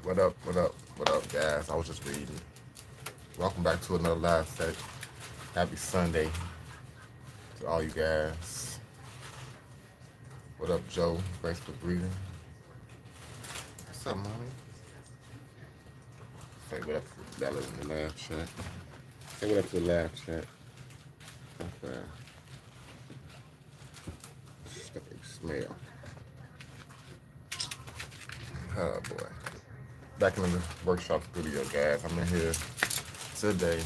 What up, guys? I was just reading. Welcome back to another live set. Happy Sunday to all you guys. What up, Joe? Thanks for breathing. What's up, mommy? Say what up to Bella in the live chat. Say what up to the live chat. Okay. Stuff they smell. Oh boy. Back in the workshop studio, guys. I'm in here today,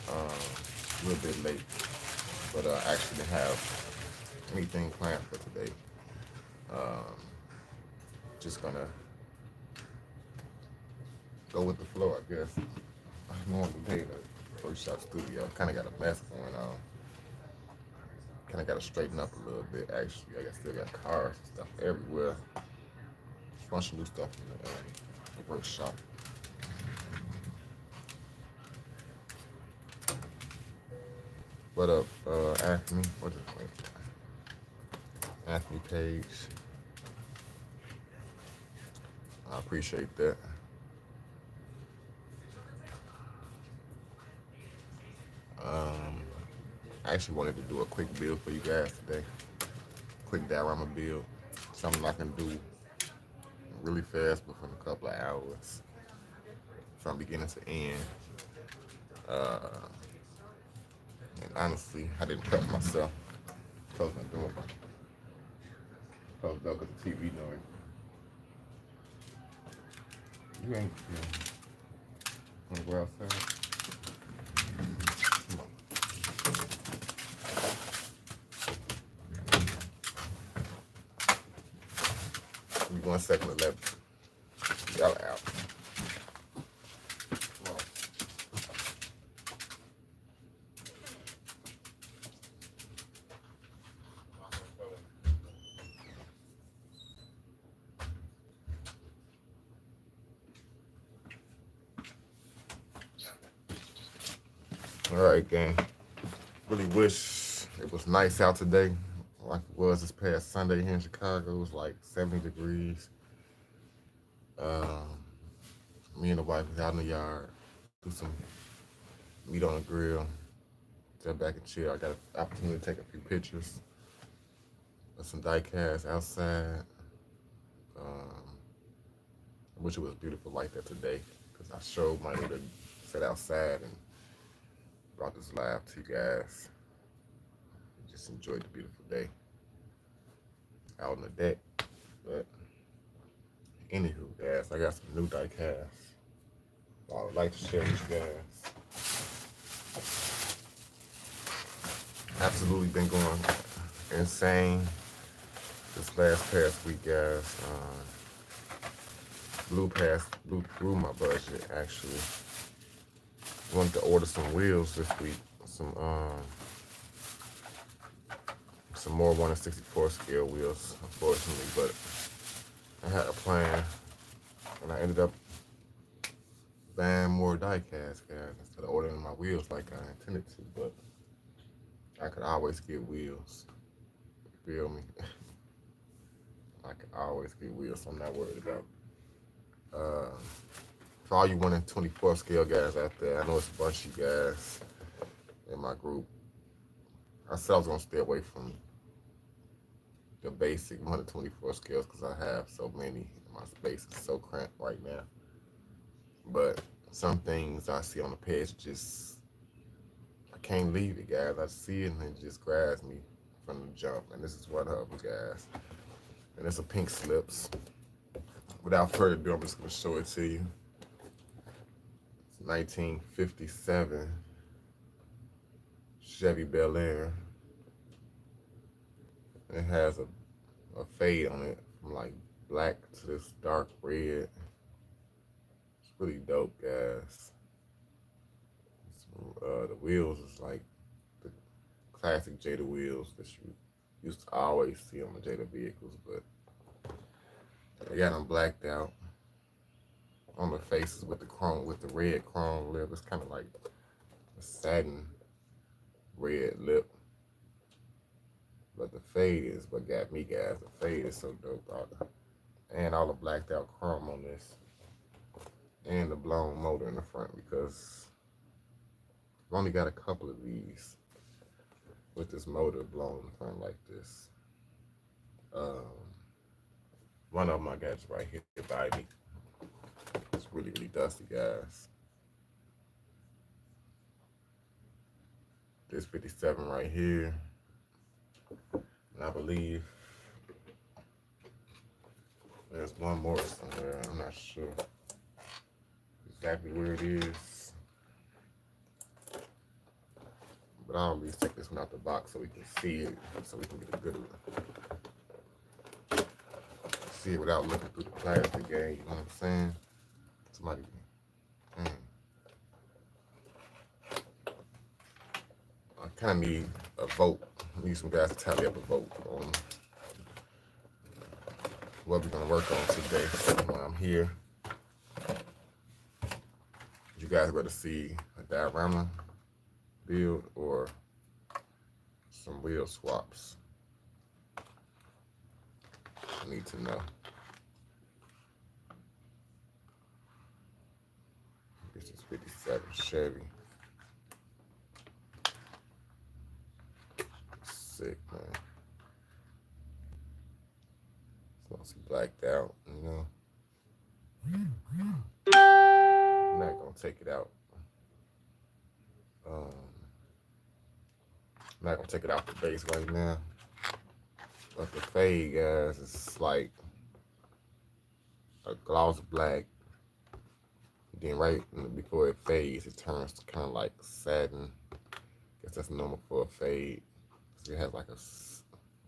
a little bit late, but I actually didn't have anything planned for today. Um, just gonna go with the flow, I guess. I'm on today the workshop studio. Kind of got a mess going on. Kind of got to straighten up a little bit. Actually, I still got cars and stuff everywhere. A bunch of new stuff in the workshop. What up, Anthony? What is it? Anthony Page. I appreciate that. Um, I actually wanted to do a quick build for you guys today. Quick diorama build. Something I can do really fast within a couple of hours from beginning to end. Uh, and honestly, I didn't prep myself. Close my door. Close the door because the TV noise. You ain't wanna go outside? Come on. Give me 1 second to let y'all out. Come on. All right, gang. Really wish it was nice out today, like it was this past Sunday here in Chicago. It was like 70 degrees. Um, Me and the wife was out in the yard, do some meat on the grill, sit back and chill. I got an opportunity to take a few pictures of some die casts outside. Um, I wish it was beautiful like that today because I showed my to sit outside and brought this live to you guys. Just enjoyed the beautiful day out on the deck. But anywho, guys, I got some new die casts I would like to share with you guys. Absolutely been going insane this past week, guys. Blew through my budget actually. Wanted to order some wheels this week, some more 1 in 64 scale wheels, unfortunately, but I had a plan, and I ended up buying more die casts, guys, instead of ordering my wheels like I intended to. But I could always get wheels. You feel me? I could always get wheels, so I'm not worried about. Uh, for all you 1 in 24 scale guys out there, I know it's a bunch of you guys in my group. I said I was gonna stay away from the basic 1 in 24 scales because I have so many. My space is so cramped right now. But some things I see on the page just I can't leave it, guys. I see it and it just grabs me from the jump. And this is one of them, guys. And it's a pink slips. Without further ado, I'm just gonna show it to you. It's 1957 Chevy Bel Air. It has a fade on it from like black to this dark red. It's really dope, guys. The wheels is like the classic Jada wheels that you used to always see on the Jada vehicles, but I got them blacked out on the faces with the red chrome lip. It's kind of like a satin red lip. But the fade is what got me, guys. The fade is so dope. and all the blacked out chrome on this, and the blown motor in the front, because I've only got a couple of these with this motor blown in the front like this. Um, One of them I got is right here by me. It's really, really dusty, guys. This 57 right here. And I believe there's one more somewhere. I'm not sure exactly where it is. But I'll at least take this one out the box so we can see it, so we can get a good see it without looking through the plastic gang, you know what I'm saying? Somebody, I kind of need a vote. I need some guys to tally up a vote on what we're gonna work on today while I'm here. You guys better see a diorama build or some wheel swaps. I need to know. This is 57 Chevy. Sick, man. It's mostly blacked out, you know. I'm not gonna take it out. I'm not gonna take it out the base right now. But the fade, guys, is like a gloss black. Then right before it fades, it turns to kind of like satin. Guess that's normal for a fade. So it has like a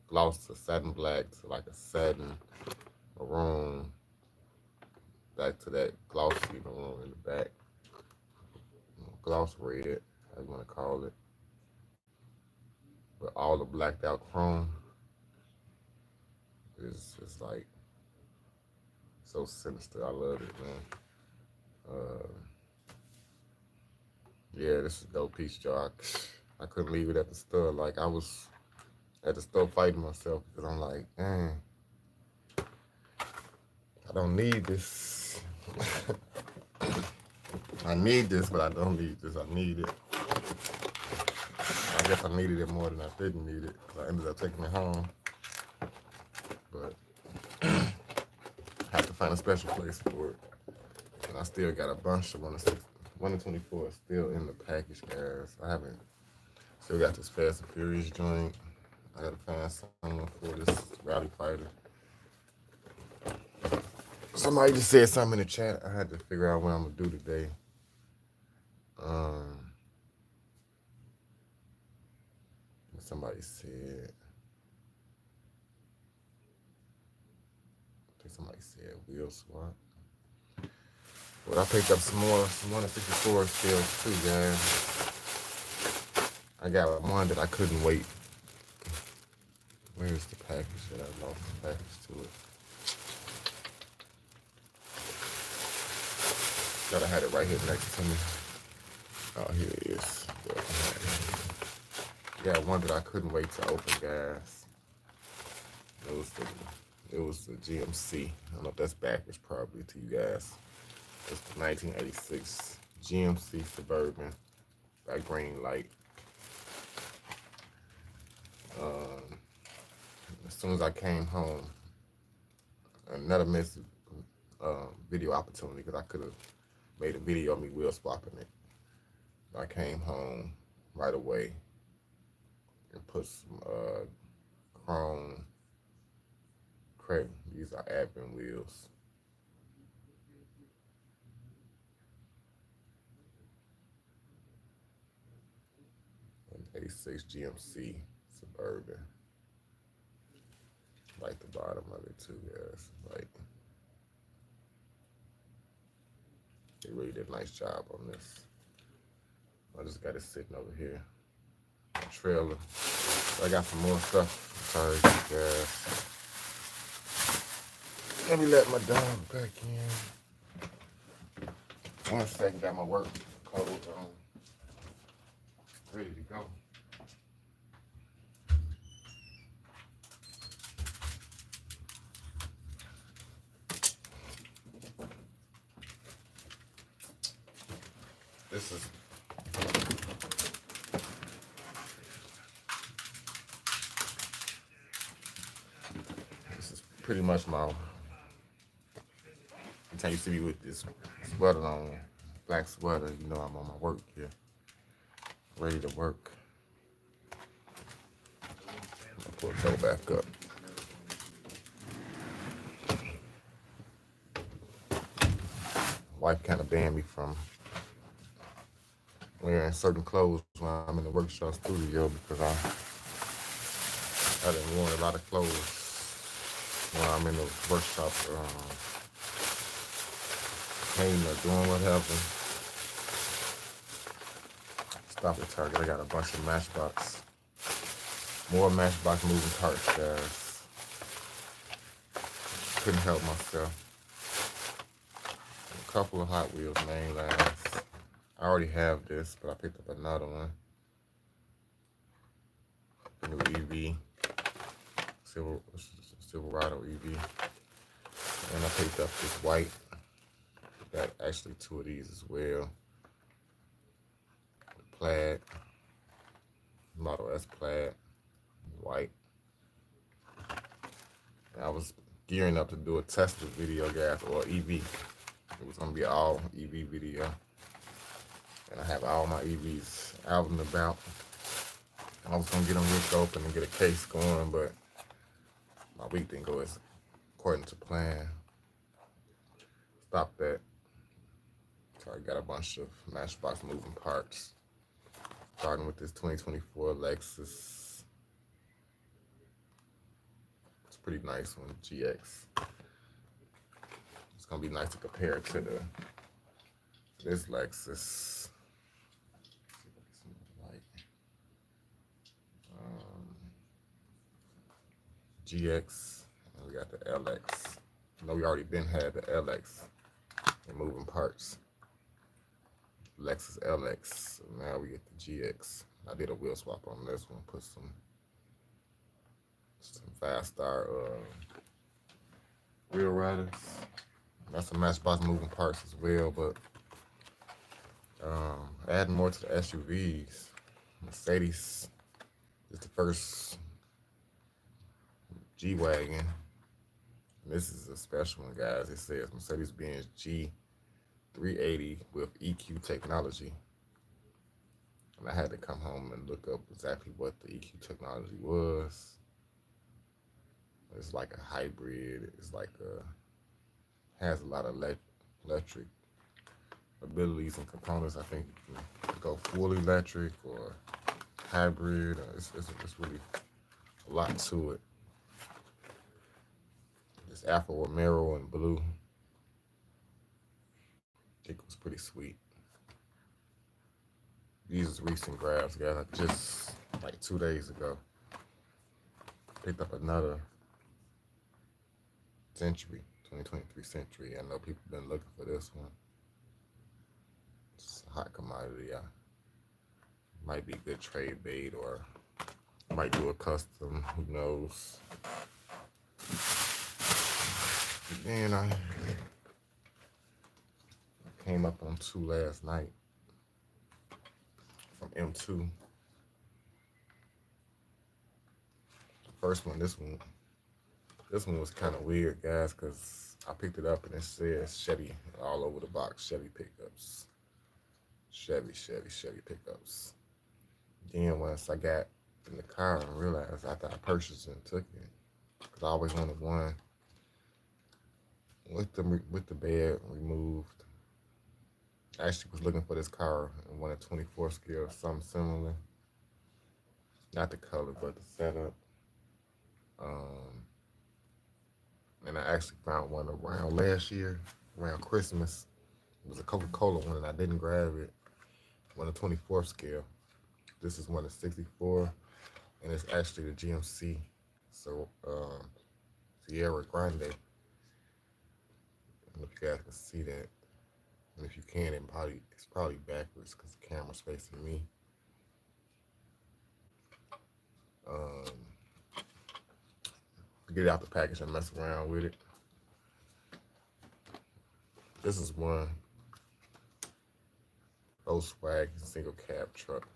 gloss to satin black to like a satin maroon, back to that glossy maroon in the back. Gloss red, how you want to call it. But all the blacked out chrome is just like so sinister. I love it, man. Yeah, this is a dope piece, y'all. I couldn't leave it at the store. Like, I was at the store fighting myself because I'm like, dang, I don't need this. I need this, but I don't need this. I need it. I guess I needed it more than I didn't need it, because I ended up taking it home. But I have to find a special place for it. And I still got a bunch of 1 to 24 still in the package, guys. I haven't. Still got this Fast and Furious joint. I gotta find someone for this Rally Fighter. Somebody just said something in the chat. I had to figure out what I'm gonna do today. Somebody said, I think somebody said wheel swap. But I picked up some 1 to 64 scales too, guys. I got one that I couldn't wait. Where's the package that I lost the package to it? Gotta have it right here next to me. Oh, here it is. Got one that I couldn't wait to open, guys. It was the GMC. I don't know if that's backwards probably to you guys. It's the 1986 GMC Suburban by Green Light. As soon as I came home, another missed video opportunity, because I could have made a video of me wheel swapping it. I came home right away and put some chrome crate. These are Advent wheels. An 86 GMC Suburban. Like the bottom of it too, guys. Like, they really did a nice job on this. I just got it sitting over here. My trailer. I got some more stuff. Sorry, guys. Let me let my dog back in. 1 second, got my work clothes on. Ready to go. is pretty much my. Every time you see me with this sweater on, black sweater, you know I'm on my work here, ready to work. I'll pull the toe back up. Wife kind of banned me from wearing certain clothes when I'm in the workshop studio because I didn't wear a lot of clothes when I'm in the workshop painting or doing whatever. Stop at Target. I got a bunch of Matchbox. More Matchbox moving parts, guys. Couldn't help myself. A couple of Hot Wheels main lines. I already have this, but I picked up another one. The new EV. Silverado EV. And I picked up this white. Got actually two of these as well. Plaid. Model S plaid. White. I was gearing up to do a Tesla video, guys, or EV. It was gonna be all EV video. And I have all my EVs out and about. I was gonna get them ripped open and get a case going, but my week didn't go as according to plan. Stop that. So I got a bunch of Matchbox moving parts. Starting with this 2024 Lexus. It's a pretty nice one, GX. It's gonna be nice to compare it to this Lexus. GX, and we got the LX. I know we already had the LX in moving parts. Lexus LX, so now we get the GX. I did a wheel swap on this one, put some 5-star wheel riders. That's some Matchbox moving parts as well, but adding more to the SUVs. Mercedes is the first G-Wagon. This is a special one, guys. It says Mercedes-Benz G380 with EQ technology. And I had to come home and look up exactly what the EQ technology was. It's like a hybrid. It's like has a lot of electric abilities and components. I think you can go full electric or hybrid. It's really a lot to it. This Alfa Romero in blue. I think it was pretty sweet. These is recent grabs, guys. Just like 2 days ago. Picked up another Century, 2023 Century. I know people been looking for this one. It's a hot commodity. Might be a good trade bait, or might do a custom. Who knows? And I came up on 2 last night from M2. The first one, this one was kind of weird, guys, because I picked it up and it says Chevy all over the box. Chevy pickups. Chevy pickups. Then once I got in the car and realized after I purchased it and took it, because I always wanted one with the bed removed. I actually was looking for this car and wanted 24 scale, something similar. Not the color, but the setup. And I actually found one around last year, around Christmas. It was a Coca-Cola one, and I didn't grab it. One of 24 scale. This is one of 64, and it's actually the GMC. So Sierra Grande. I don't know if you guys can see that. And if you can, it's probably backwards because the camera's facing me. Get it out the package and mess around with it. This is one Volkswagen single cab truck.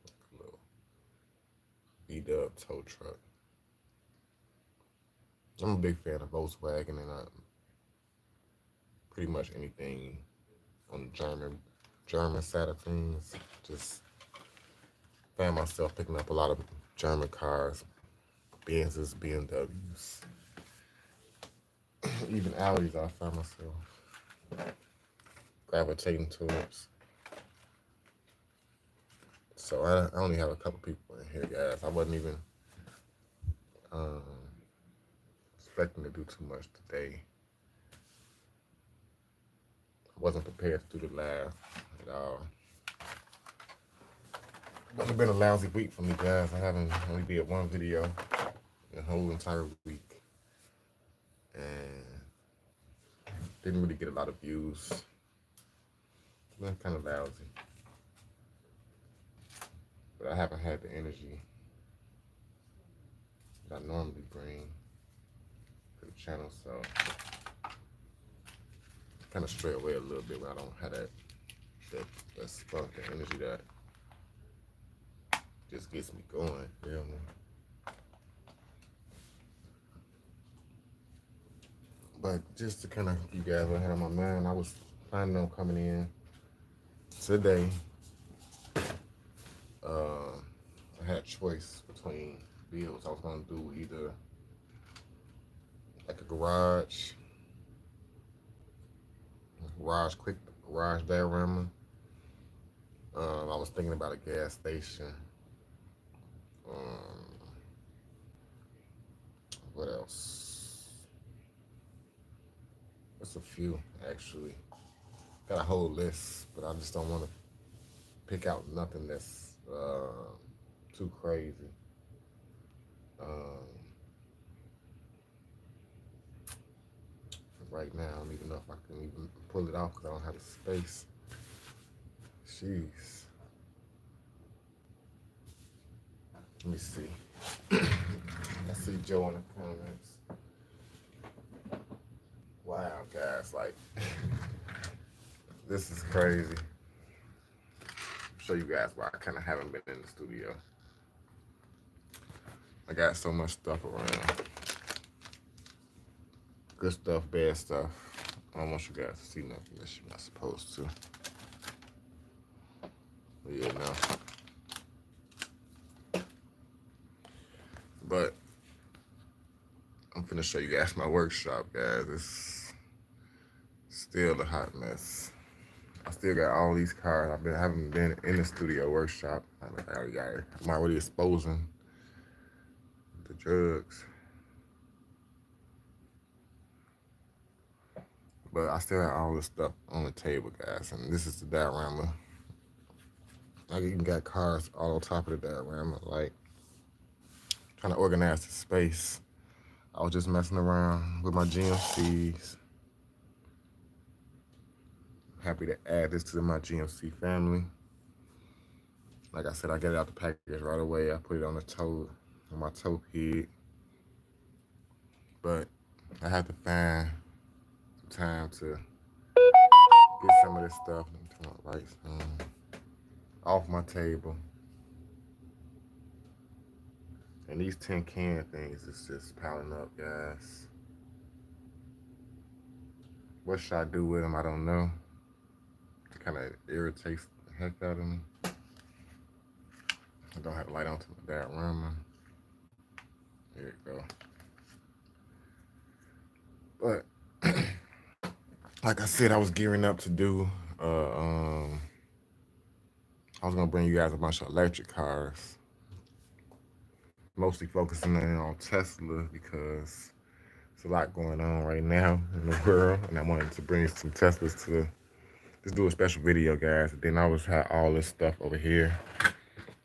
A little B-dub tow truck. I'm a big fan of Volkswagen and pretty much anything on the German side of things. Just found myself picking up a lot of German cars, Benz's, BMWs, even Audis. I found myself gravitating towards. So I only have a couple people in here, guys. I wasn't even um, expecting to do too much today. I wasn't prepared to do the live at all. It's been a lousy week for me, guys. I haven't only did one video the whole entire week, and didn't really get a lot of views. It's been kind of lousy, but I haven't had the energy that I normally bring to the channel, so kind of stray away a little bit when I don't have that spunk, that energy that just gets me going, you know? But just to kind of keep you guys ahead of my mind, I was planning on coming in today. I had a choice between builds. I was gonna do either like a garage diorama. I was thinking about a gas station. What else? There's a few actually. Got a whole list, but I just don't want to pick out nothing that's too crazy. Right now, I don't even know if I can even pull it off because I don't have the space. Jeez. Let me see. I see Joe in the comments. Wow, guys, like, this is crazy. I'll show you guys why I kind of haven't been in the studio. I got so much stuff around. Good stuff, bad stuff. I don't want you guys to see nothing that you're not supposed to. But yeah, no. But I'm finna show you guys my workshop, guys. It's still a hot mess. I still got all these cars. I haven't been in the studio workshop. I'm already exposing the drugs. But I still have all this stuff on the table, guys. And this is the diorama. I even got cars all on top of the diorama, like trying to organize the space. I was just messing around with my GMCs. Happy to add this to my GMC family. Like I said, I got it out the package right away. I put it on my tow pig. But I had to find some time to get some of this stuff. Let me turn my lights off my table. And these tin can things is just piling up, guys. What should I do with them? I don't know. It kind of irritates the heck out of me. I don't have a light onto my diorama. There you go. But like I said, I was gearing up to do. I was gonna bring you guys a bunch of electric cars. Mostly focusing on Tesla because there's a lot going on right now in the world, and I wanted to bring some Teslas to just do a special video, guys. And then I had all this stuff over here.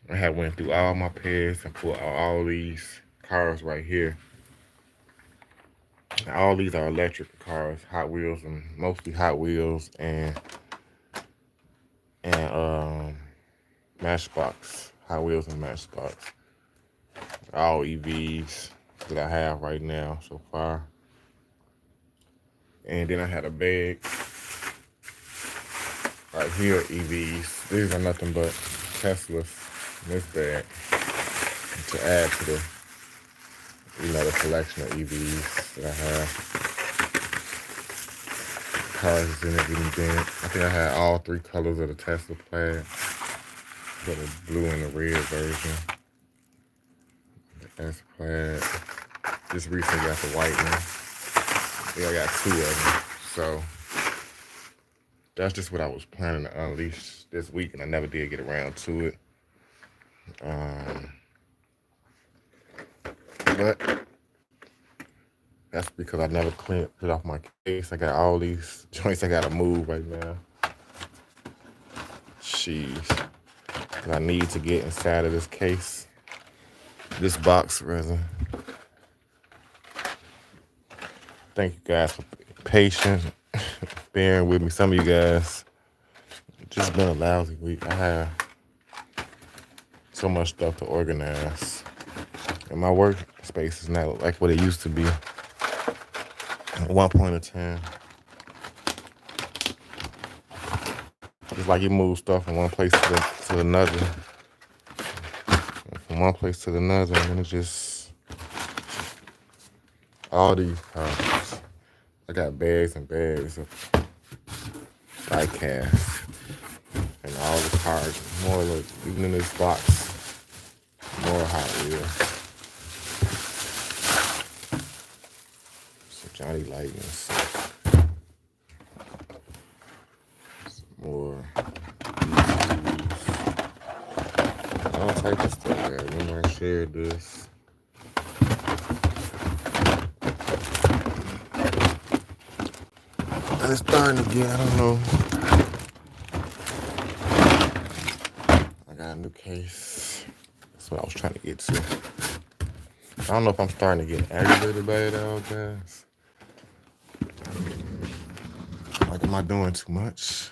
I had went through all my pairs and pulled out all these cars right here. And all these are electric cars, Hot Wheels, and mostly Hot Wheels and Matchbox, Hot Wheels and Matchbox. All EVs that I have right now so far. And then I had a bag Right here, EVs. These are nothing but Teslas in this bag to add to the collection of EVs that I have. Cars in it didn't bend. I think I had all three colors of the Tesla plaid. Got the blue and the red version. The S plaid. Just recently got the white one. Yeah, I got two of them. So that's just what I was planning to unleash this week, and I never did get around to it. But that's because I never cleaned it off my case. I got all these joints I gotta move right now. Jeez. I need to get inside of this case. This box, rather. Thank you guys for patience, bearing with me. Some of you guys, it's just been a lousy week. I have so much stuff to organize. And my workspace is not like what it used to be at one point in time. It's like you move stuff from one place to another. From one place to another, and then it's just all these cards. I got bags and bags of diecast and all the cards. More like, even in this box, more Hot Wheels. Some Johnny Lightnings. Some more all type of stuff. I remember I shared this. And it's starting to get, I don't know. I got a new case. That's what I was trying to get to. I don't know if I'm starting to get aggravated by it all, guys. Like, am I doing too much?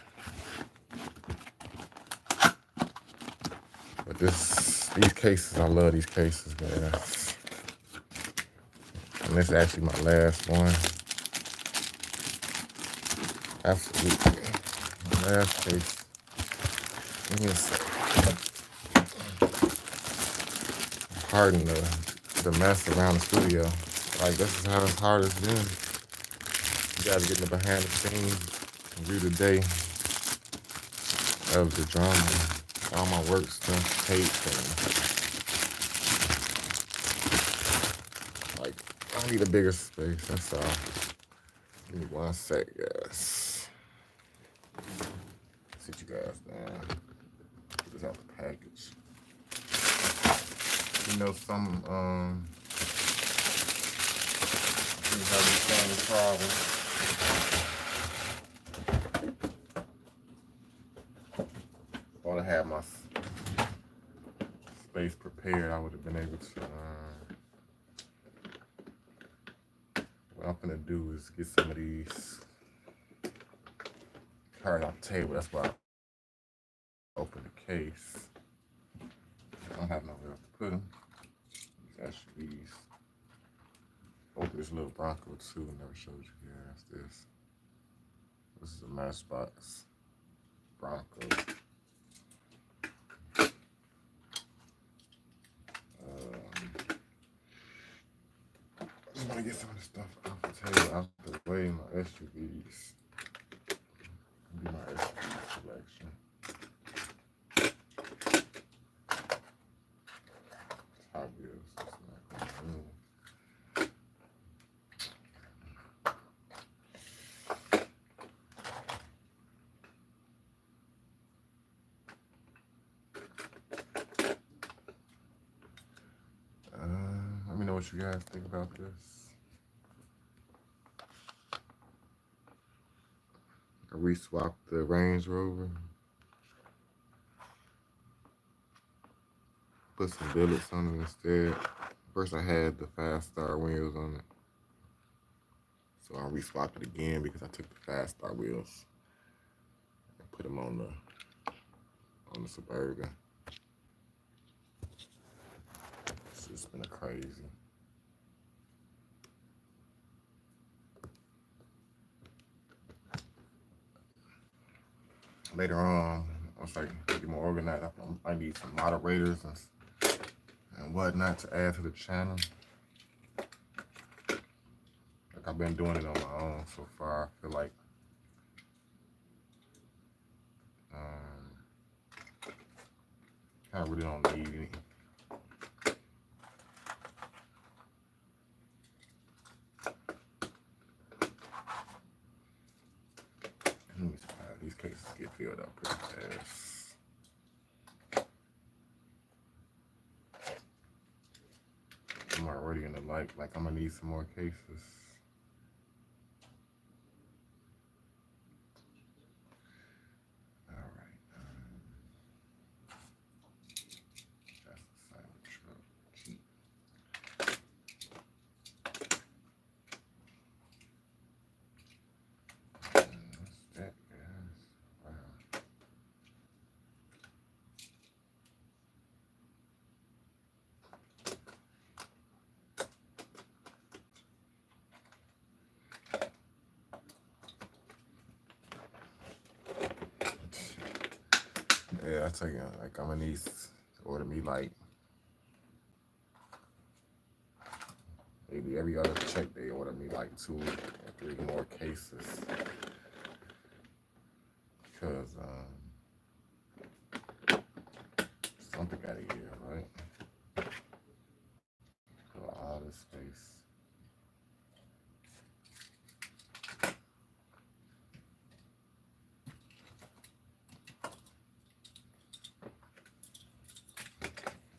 But these cases, I love these cases, guys. And this is actually my last one. Absolutely. My last case. Yes. Pardon the mess around the studio. Like, this is how hard it's been. You guys getting the behind the scenes view today of the drama. All my work stuff, tape, and like, I need a bigger space, that's all. Give me 1 sec, guys. Sit you guys down. Get this out the package. You know, some things have the same problem. Or to have my space prepared, I would have been able to. What I'm gonna do is get some of these cards off the table. That's why I open the case. I don't have nowhere else to put them. These actually open this little Bronco too. I never showed you guys this. This is a Matchbox Bronco. I just want to get some of this stuff off the table, out the way. My SUVs. Do my SUV selection. Hot Wheels. Let me know what you guys think about this. I re-swapped the Range Rover. Put some billets on it instead. First I had the Fast Star wheels on it. So I re-swapped it again because I took the Fast Star wheels and put them on the Suburban. It's just been crazy. later on, once I get more organized, I need some moderators and whatnot to add to the channel. Like I've been doing it on my own so far. I feel like I really don't need any. These cases get filled up pretty fast. I'm already in the like I'm gonna need some more cases. Yeah, I tell you, like I'm gonna need to order me like maybe every other check they order me like 2 or 3 more cases because something gotta give, right? For all this space.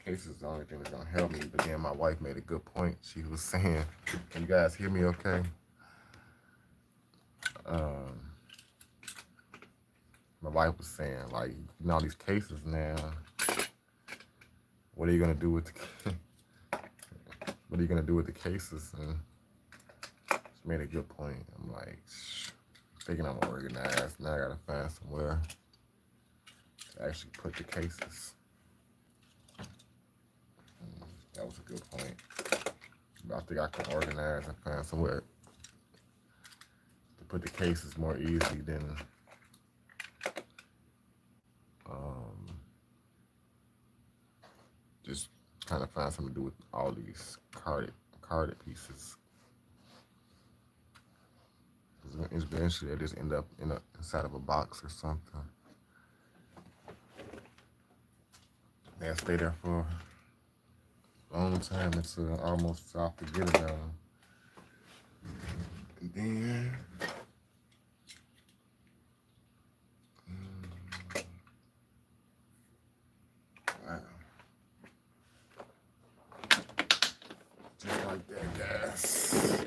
Cases is the only thing that's gonna help me. But then my wife made a good point. She was saying, "Can you guys hear me okay?" My wife was saying, like, all these cases now. What are you gonna do with the What are you gonna do with the cases? And she made a good point. I'm like, thinking I'm organized. Now I gotta find somewhere to actually put the cases. That was a good point. I think I can organize and find somewhere to put the cases more easily than just trying to find something to do with all these carded pieces. Eventually, they just end up inside of a box or something. They'll stay there for a long time until almost I forget about them. And then wow. Just like that, guys.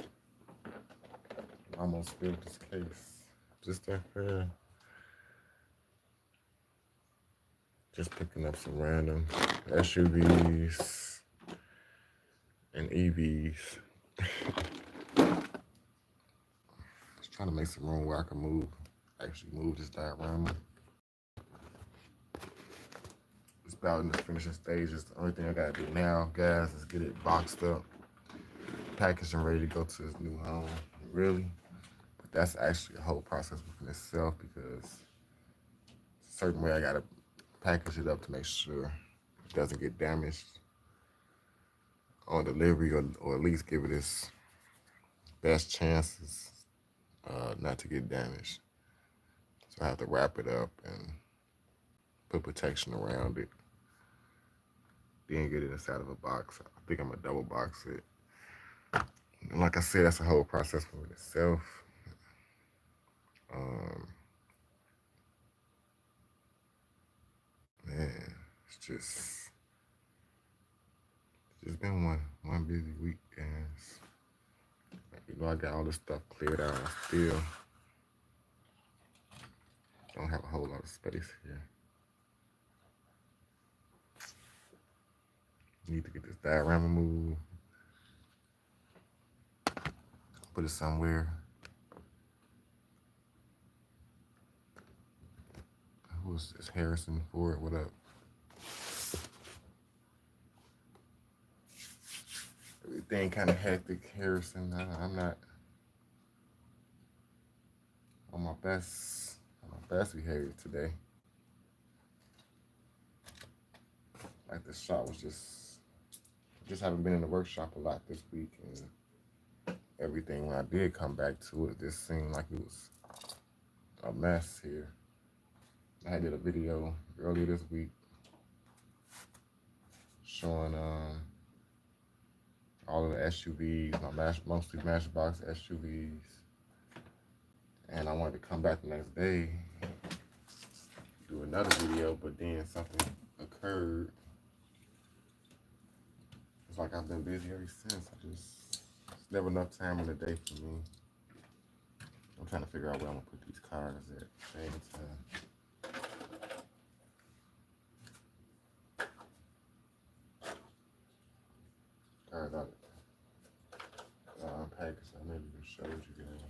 Almost filled this case. Just that fair. Just picking up some random SUVs and EVs. Just trying to make some room where I can actually move this diorama. It's about in the finishing stages. The only thing I gotta do now, guys, is get it boxed up, packaged and ready to go to its new home. Really. But that's actually a whole process within itself because a certain way I gotta package it up to make sure it doesn't get damaged on delivery, or at least give it its best chances not to get damaged. So I have to wrap it up and put protection around it. Then get it inside of a box. I think I'm gonna double box it. And like I said, that's a whole process for itself. Man, it's just been one busy week, guys. I got all this stuff cleared out. I still don't have a whole lot of space here. Need to get this diorama moved. Put it somewhere. Who's this? Harrison Ford? What up? Everything kind of hectic, Harrison. I'm not on my class behavior today. Like the shop was just haven't been in the workshop a lot this week, and everything when I did come back to it, just seemed like it was a mess here. I did a video earlier this week showing all of the SUVs, mostly Matchbox SUVs, and I wanted to come back the next day, do another video, but then something occurred. It's like I've been busy ever since. It's never enough time in the day for me. I'm trying to figure out where I'm gonna put these cars at the same time. All right, unpack so I maybe just showed you guys.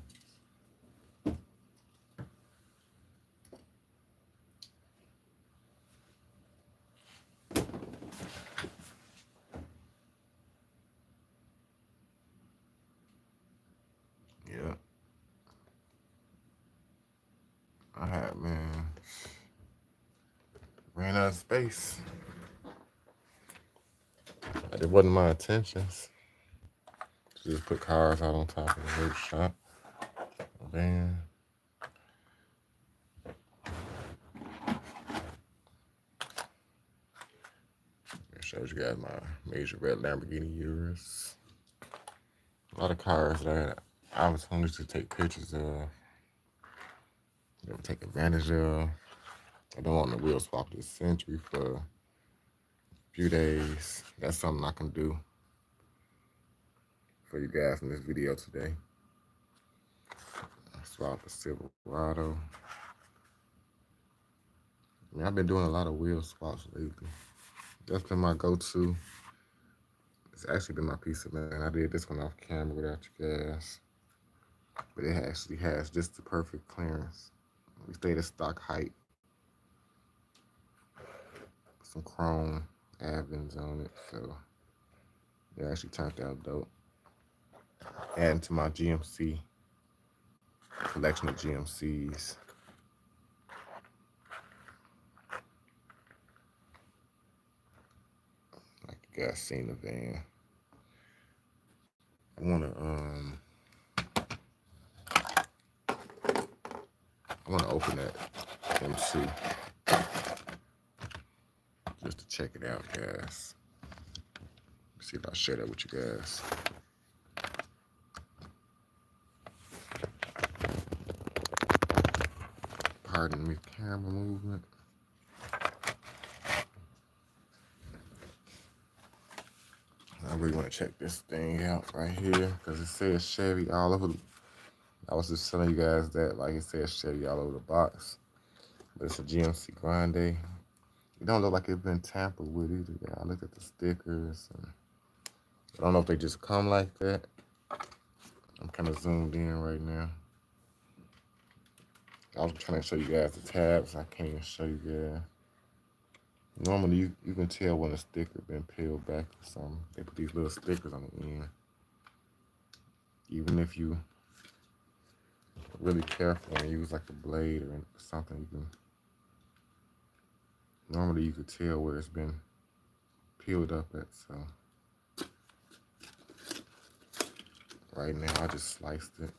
Yeah. Man, ran out of space. It wasn't my intentions to just put cars out on top of the workshop. Man. It shows you guys my major red Lamborghini Urus. A lot of cars that I was hungry to take pictures of. Take advantage of. I've been wanting to wheel swap this Century for a few days. That's something I can do for you guys in this video today. I swap the Silverado. I mean, I've been doing a lot of wheel swaps lately. That's been my go-to. It's actually been my piece of man. I did this one off camera without you guys. But it actually has just the perfect clearance. We stayed at stock height. Some chrome Avens on it, so it actually turned out dope. Adding to my GMC collection of GMCs. Like you guys seen the van. I wanna open that MC just to check it out, guys. See if I share that with you guys. Pardon me, camera movement. I really want to check this thing out right here because it says Chevy all over. I was just telling you guys that, like it says Chevy all over the box. But it's a GMC Grande. It don't look like it's been tampered with either. I looked at the stickers. And I don't know if they just come like that. I'm kind of zoomed in right now. I was trying to show you guys the tabs. I can't even show you guys. Normally, you can tell when a sticker been peeled back or something. They put these little stickers on the end. Even if you really careful and use like a blade or something, you can. Normally, you could tell where it's been peeled up at. So right now, I just sliced it.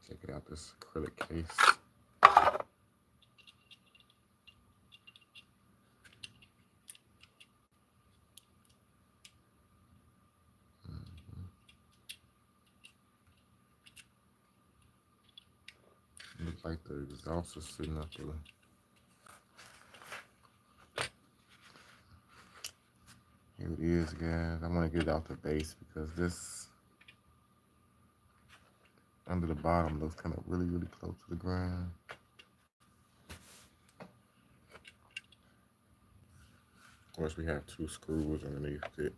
Check it out, this acrylic case. Looks like the exhaust is sitting up there. Here it is, guys. I want to get it off the base because this under the bottom looks kind of really, really close to the ground. Of course, we have 2 screws underneath it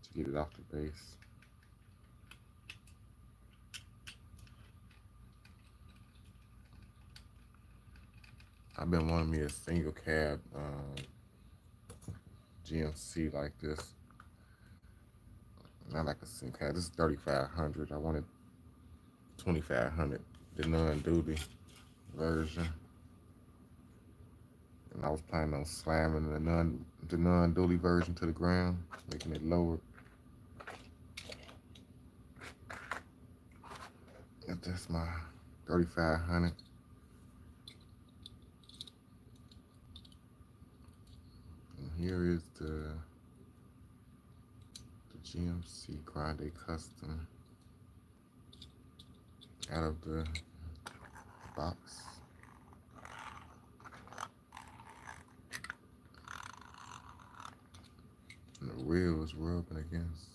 to get it off the base. I've been wanting me a single cab GMC like this. Not like a single cab. This is 3500. I wanted 2500, the non-duty version. And I was planning on slamming the non-duty version to the ground, making it lower. If that's my 3500. And here is the GMC Grande Custom out of the box. And the wheel is rubbing against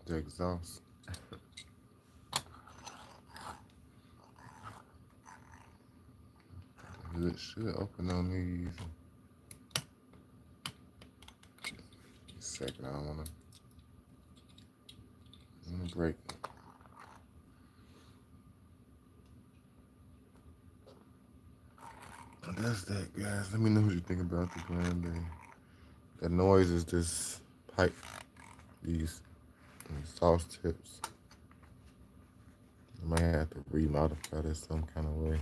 the exhaust. It should open on these. A second, I don't want to break it. That's that, guys. Let me know what you think about the Grande. The noise is this pipe, these sauce tips. I might have to remodify this some kind of way.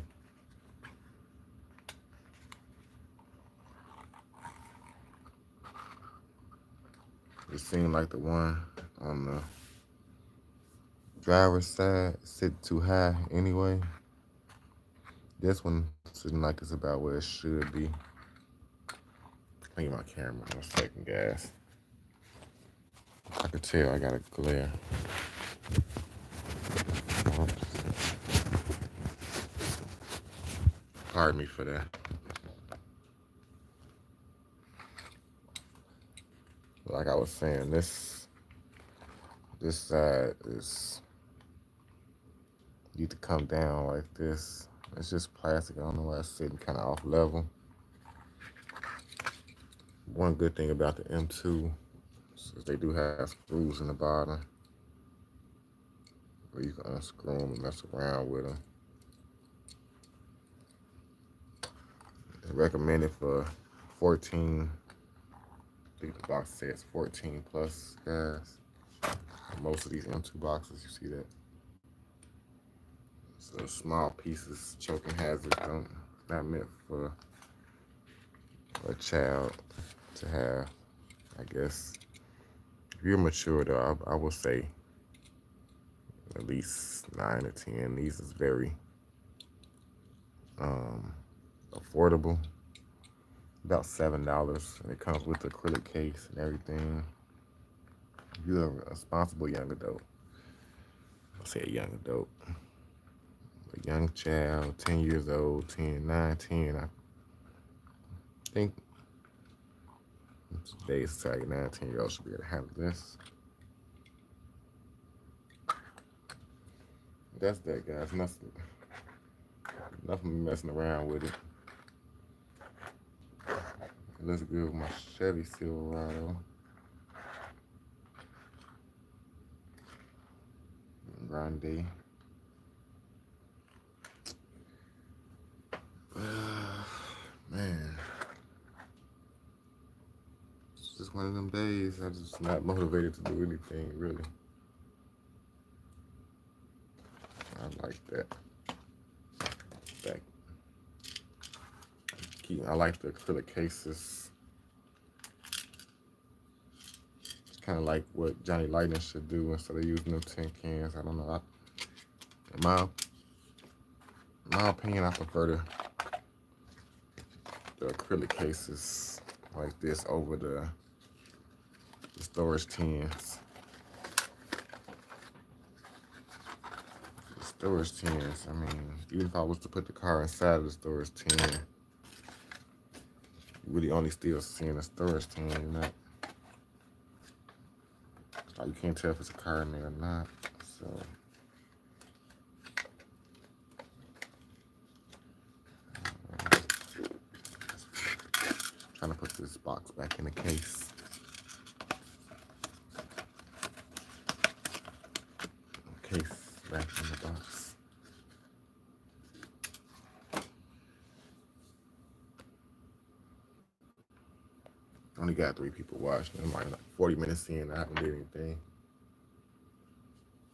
It seemed like the one on the driver's side sit too high anyway. This one sitting like it's about where it should be. I need my camera in a second, guys. I can tell I got a glare. Pardon me for that. Like I was saying, this side is need to come down like this. It's just plastic. I don't know why it's sitting kind of off level. One good thing about the M2 is they do have screws in the bottom where you can unscrew them and mess around with them. They recommend it for 14. I think the box says 14 plus, guys. Most of these M2 boxes, you see that. So small pieces, choking hazard, not meant for a child to have. I guess if you're mature though, I would say at least 9 or 10. These is very affordable. About $7, and it comes with the acrylic case and everything. If you're a responsible young adult, I'll say a young adult, a young child, 10 years old, 9, 10, I think today's society, 9, 10-year-olds should be able to handle this. That's that, guys. Nothing messing around with it. It looks good with my Chevy Silverado. Grande. Man. It's just one of them days. I'm just not motivated to do anything, really. I like that. I like the acrylic cases. It's kind of like what Johnny Lightning should do instead of using them tin cans. I don't know. In my opinion, I prefer the acrylic cases like this over the storage tins. The storage tins, I mean, even if I was to put the car inside of the storage tin, you really only still seeing the storage tin, you know. Like you can't tell if it's a car in there or not. So trying to put this box back in the case. Case back in the box. Only got 3 people watching. I'm like 40 minutes in, I haven't did anything.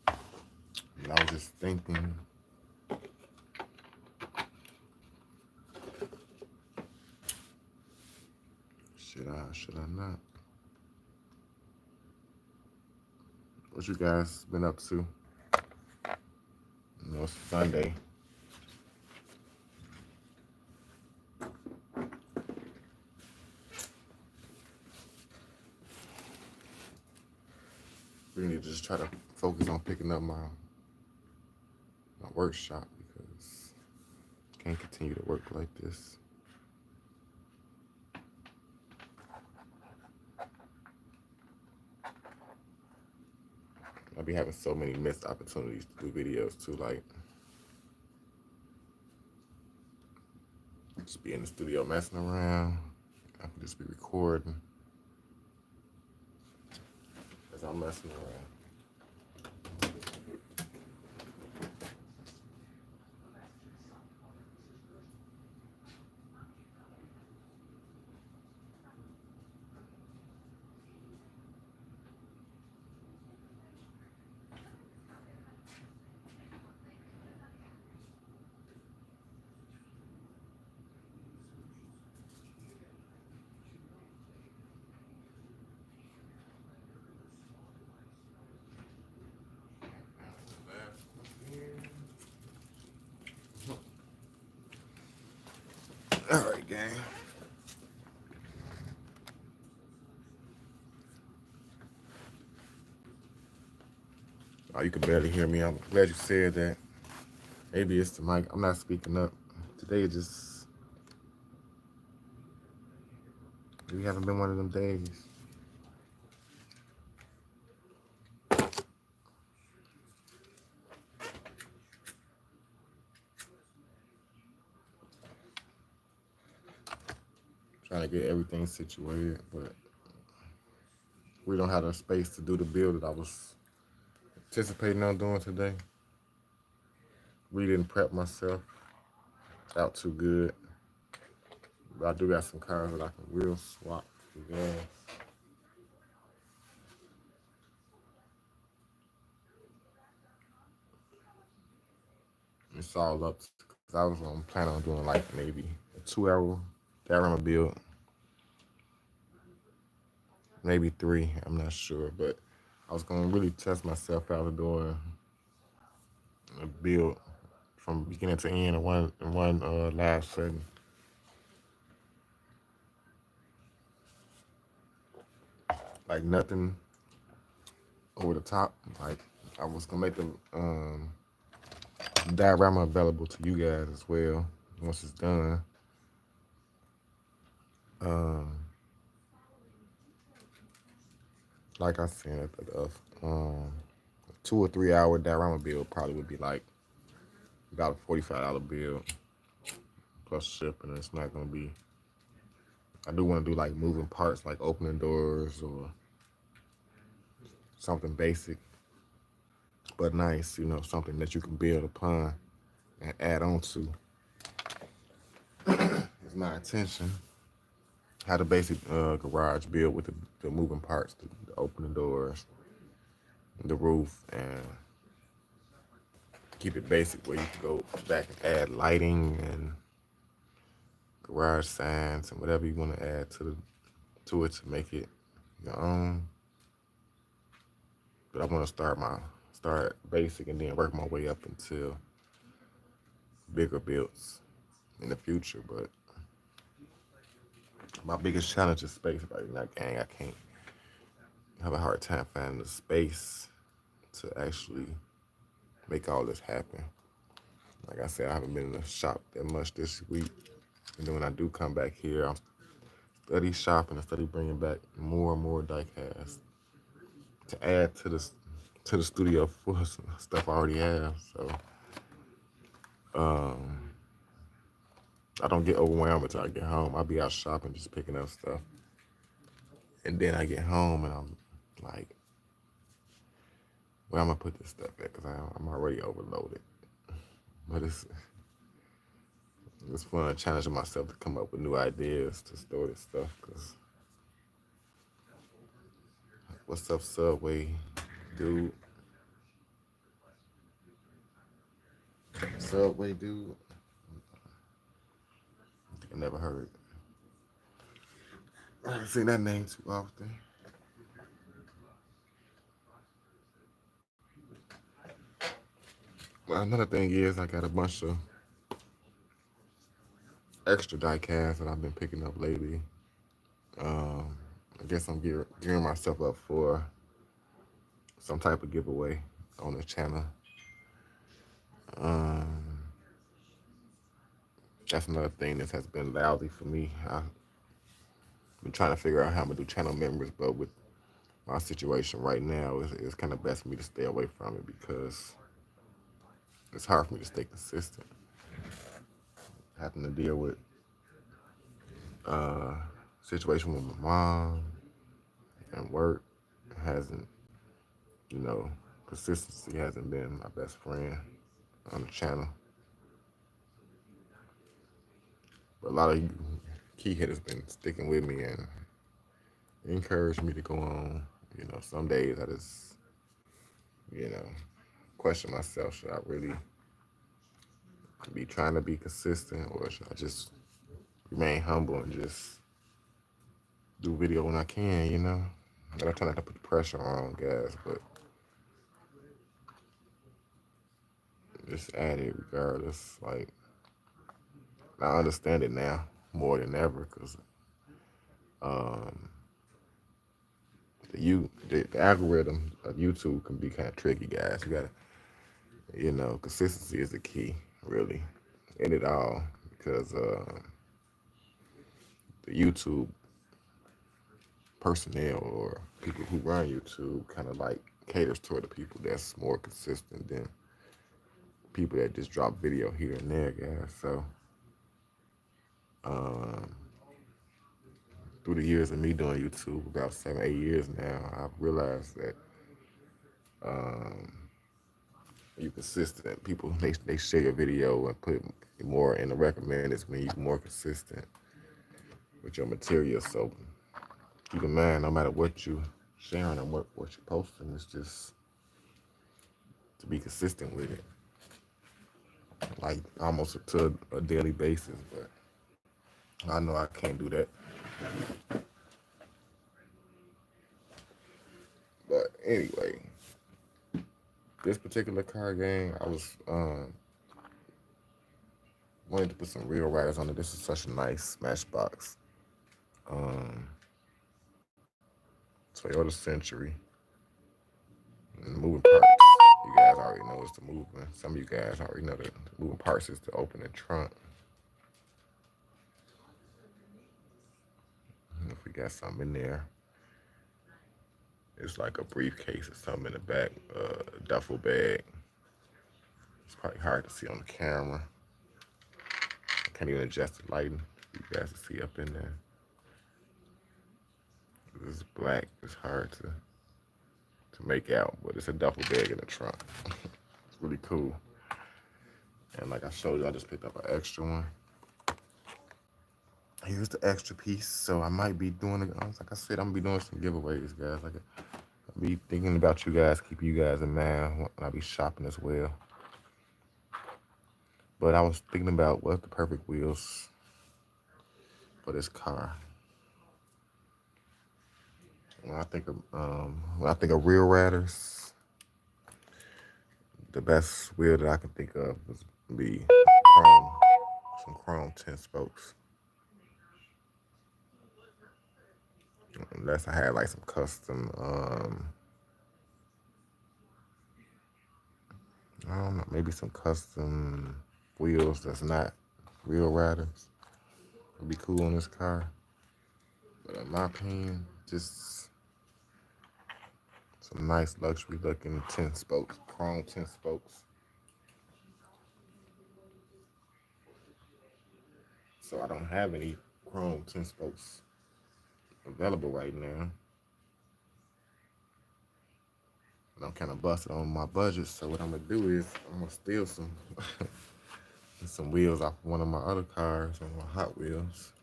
And I was just thinking, should I not? What you guys been up to? You know, it's Sunday. We need to just try to focus on picking up my workshop because I can't continue to work like this. I'll be having so many missed opportunities to do videos too, like just be in the studio messing around. I can just be recording as I'm messing around. All right, gang. Oh, you can barely hear me. I'm glad you said that. Maybe it's the mic. I'm not speaking up. Today just, we haven't been one of them days. Trying to get everything situated, but we don't have the space to do the build that I was anticipating on doing today. We didn't prep myself out too good. But I do got some cars that I can wheel swap for gas. It's all up because I was planning on doing like maybe a 2-hour diorama build, maybe 3. I'm not sure, but I was gonna really test myself out of doing a build from beginning to end in one live setting. Like nothing over the top. Like I was gonna make the diorama available to you guys as well once it's done. Um, like I said, a 2 or 3 hour diorama build probably would be like about a $45 bill plus shipping. It's not gonna be. I do want to do like moving parts, like opening doors or something basic, but nice. You know, something that you can build upon and add on to. Is my intention. Had a basic garage build with the moving parts, the opening doors, the roof, and keep it basic where you can go back and add lighting and garage signs and whatever you want to add to it to make it your own. But I want to start basic and then work my way up until bigger builds in the future. But my biggest challenge is space right now, gang. I can't have a hard time finding the space to actually make all this happen. Like I said, I haven't been in the shop that much this week. And then when I do come back here, I'm study shopping and study bringing back more and more die casts to add to the studio full of stuff I already have. So I don't get overwhelmed until I get home. I'll be out shopping, just picking up stuff. And then I get home and I'm like, where I'm gonna put this stuff at? Because I'm already overloaded. But it's fun challenging myself to come up with new ideas to store this stuff. Cause What's up, Subway dude? Subway dude? I think I never heard. I haven't seen that name too often. Well, another thing is I got a bunch of extra die casts that I've been picking up lately. Um, I guess I'm gearing myself up for some type of giveaway on the channel. Um, that's another thing that has been lousy for me. I've been trying to figure out how I'm gonna do channel members, but with my situation right now, it's kind of best for me to stay away from it because it's hard for me to stay consistent. Having to deal with uh situation with my mom and work hasn't, you know, consistency hasn't been my best friend on the channel. But a lot of you key hitters been sticking with me and encouraged me to go on. You know, some days I just, you know, question myself, should I really be trying to be consistent or should I just remain humble and just do video when I can, you know? And I try not to put the pressure on guys, but just at it regardless. Like, I understand it now more than ever because um, the algorithm of YouTube can be kind of tricky, guys. You gotta, you know, consistency is the key, really, in it all because the YouTube personnel or people who run YouTube kind of like caters toward the people that's more consistent than people that just drop video here and there, guys. So um, through the years of me doing YouTube, about 7, 8 years now, I've realized that um, you consistent. People they share your video and put more in the recommendeds when you're more consistent with your material. So keep in mind, no matter what you sharing and what you're posting, it's just to be consistent with it, like almost to a daily basis. But I know I can't do that. But anyway, this particular card game, I was wanted to put some real riders on it. This is such a nice Matchbox. Um, Toyota Century. And the moving parts. You guys already know it's the movement. Some of you guys already know that the moving parts is to open the trunk. And if we got something in there, it's like a briefcase or something in the back, duffel bag. It's probably hard to see on the camera. I can't even adjust the lighting for you guys to see up in there. This is black. It's hard to make out, but it's a duffel bag in the trunk. It's really cool. And like I showed you, I just picked up an extra one. Here's the extra piece. So I might be doing it. Like I said, I'm gonna be doing some giveaways, guys. Like I'll be thinking about you guys, keep you guys in mind when I be shopping as well. But I was thinking about what's the perfect wheels for this car. When I think of real riders, the best wheel that I can think of would be chrome, some chrome 10 spokes. Unless I had like some custom, I don't know, maybe some custom wheels that's not real riders would be cool on this car. But in my opinion, just some nice luxury looking 10 spokes, chrome 10 spokes. So I don't have any chrome 10 spokes available right now. And I'm kind of busted on my budget. So what I'm gonna do is I'm gonna steal some wheels off one of my other cars, on my Hot Wheels.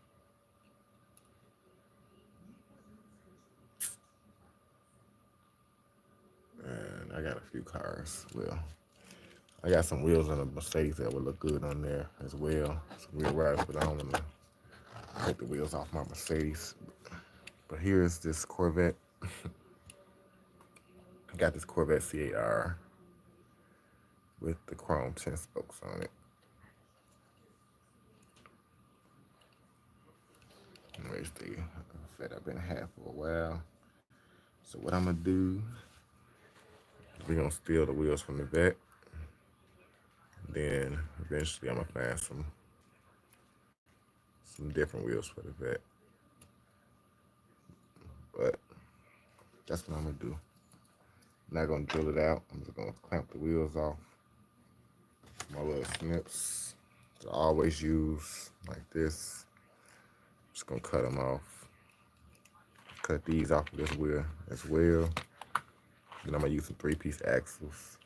I got a few cars. Well, I got some wheels on a Mercedes that would look good on there as well. Some wheel riders, but I don't want to take the wheels off my Mercedes. But here's this Corvette. I got this Corvette C8R with the chrome 10 spokes on it. Anyways, the setup been half for a while. So what I'm gonna do, we're gonna steal the wheels from the vet. Then eventually I'm gonna find some different wheels for the vet. But that's what I'm gonna do. I'm not gonna drill it out. I'm just gonna clamp the wheels off. My little snips to always use like this. Just gonna cut them off. Cut these off of this wheel as well. Then I'm gonna use some 3-piece axles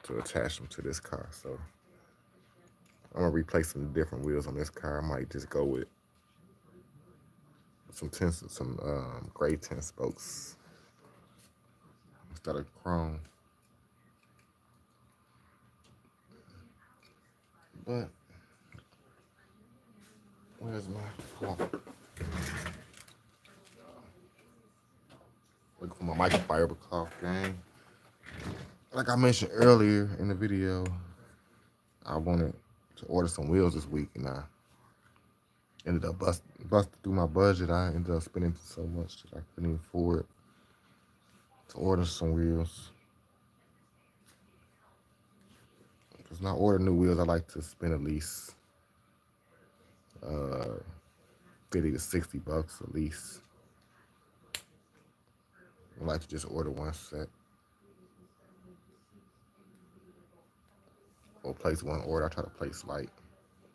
to attach them to this car. So I'm gonna replace some different wheels on this car. I might just go with some gray 10 spokes instead of chrome. But where's my cloth? Looking for my microfiber cloth, gang. Like I mentioned earlier in the video, I wanted to order some wheels this week, and I ended up busting through my budget. I ended up spending so much that I couldn't even afford to order some wheels. Because when I order new wheels, I like to spend at least 50 to 60 bucks at least. I like to just order one set or place one order. I try to place like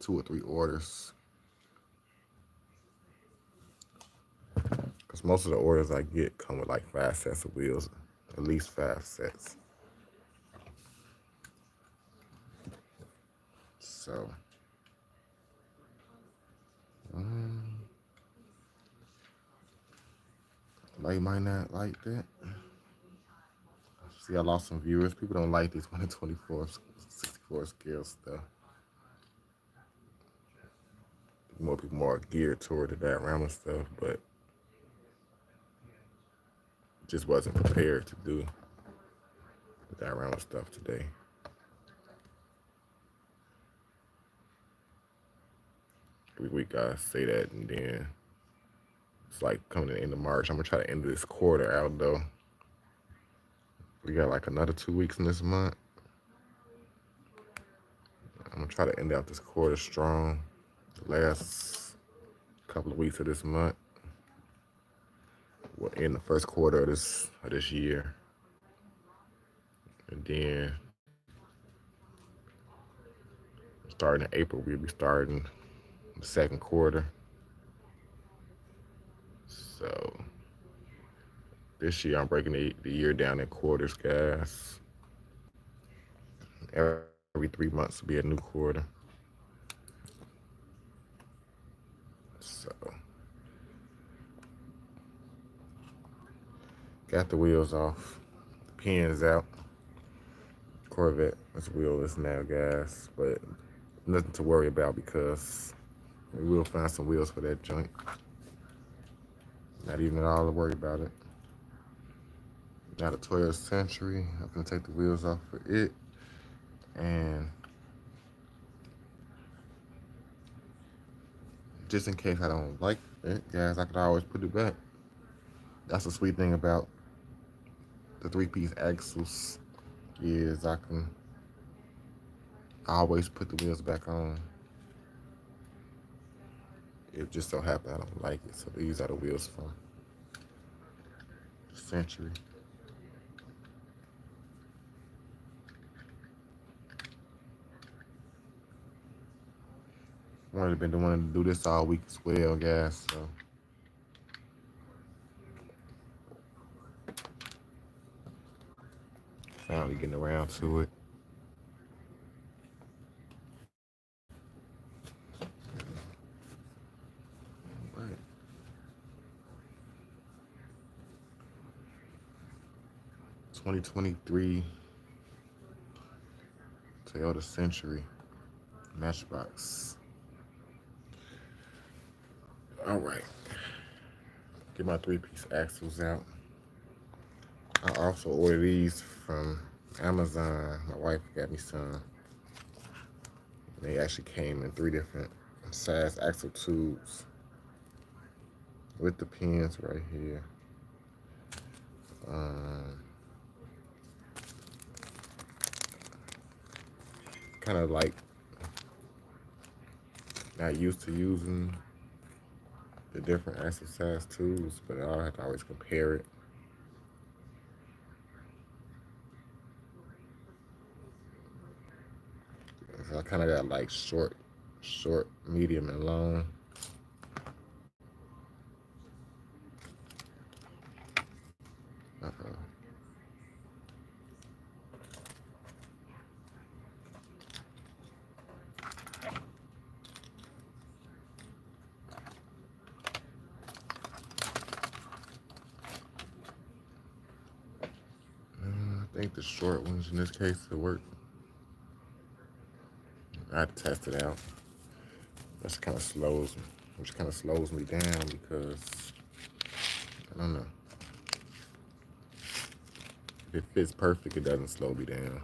2 or 3 orders. Because most of the orders I get come with like 5 sets of wheels, at least 5 sets. So, they might not like that. See, I lost some viewers. People don't like these 124, 64 scale stuff. More people are geared toward the diorama stuff, but just wasn't prepared to do the diorama stuff today. Every week I say that, and then it's like coming to the end of March. I'm gonna try to end this quarter out though. We got like another 2 weeks in this month. I'm gonna try to end out this quarter strong. The last couple of weeks of this month. We'll end the first quarter of this year. And then starting in April, we'll be starting the second quarter. So this year I'm breaking the year down in quarters, guys. Every 3 months will be a new quarter. So got the wheels off, the pins out. Corvette is wheelless now, guys, but nothing to worry about because we will find some wheels for that joint. Not even at all to worry about it. Got a Toyota Century. I'm gonna take the wheels off for it. And just in case I don't like it, guys, I could always put it back. That's the sweet thing about the 3-piece axles is I can always put the wheels back on. It just so happens I don't like it. So these are the wheels from the Century. I've been wanting to do this all week as well, guys. So finally getting around to it. Right. 2023 Toyota Century Matchbox. All right, get my three-piece axles out. I also ordered these from Amazon. My wife got me some. They actually came in 3 different size axle tubes with the pins right here. Kind of like not used to using the different axle size tubes, but I have to always compare it. So I kind of got like short, medium, and long. Uh-oh. I think the short ones in this case will work. I had to test it out. Which kind of slows me down because I don't know. If it fits perfect, it doesn't slow me down.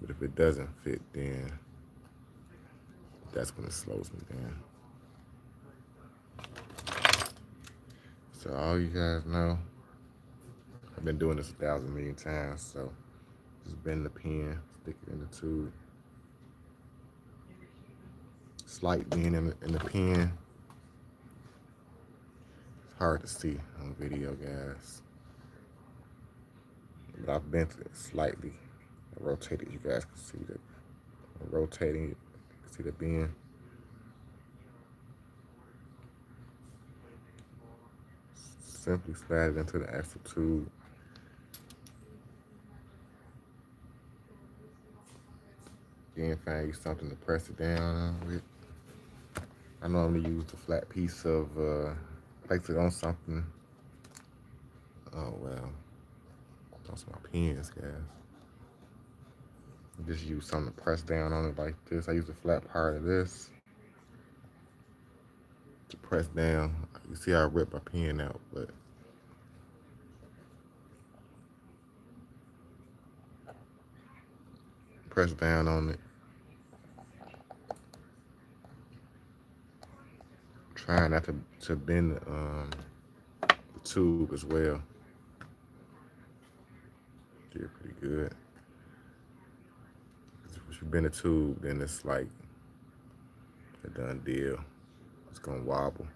But if it doesn't fit, then that's when it slows me down. So all you guys know, I've been doing this 1,000,000,000 times. So just bend the pin, stick it in the tube. Slight bend in the pin. It's hard to see on video, guys. But I've bent it slightly. I rotated. You guys can see that. I'm rotating it. You can see the bend. Simply slide it into the axle tube. Then find you something to press it down on with. I normally use the flat piece of, place it on something. Oh, well. Those are my pins, guys. Just use something to press down on it like this. I use the flat part of this to press down. You see how I rip my pin out, but press down on it. Trying not to bend the tube as well. Did pretty good. If you bend the tube, then it's like a done deal. It's gonna wobble.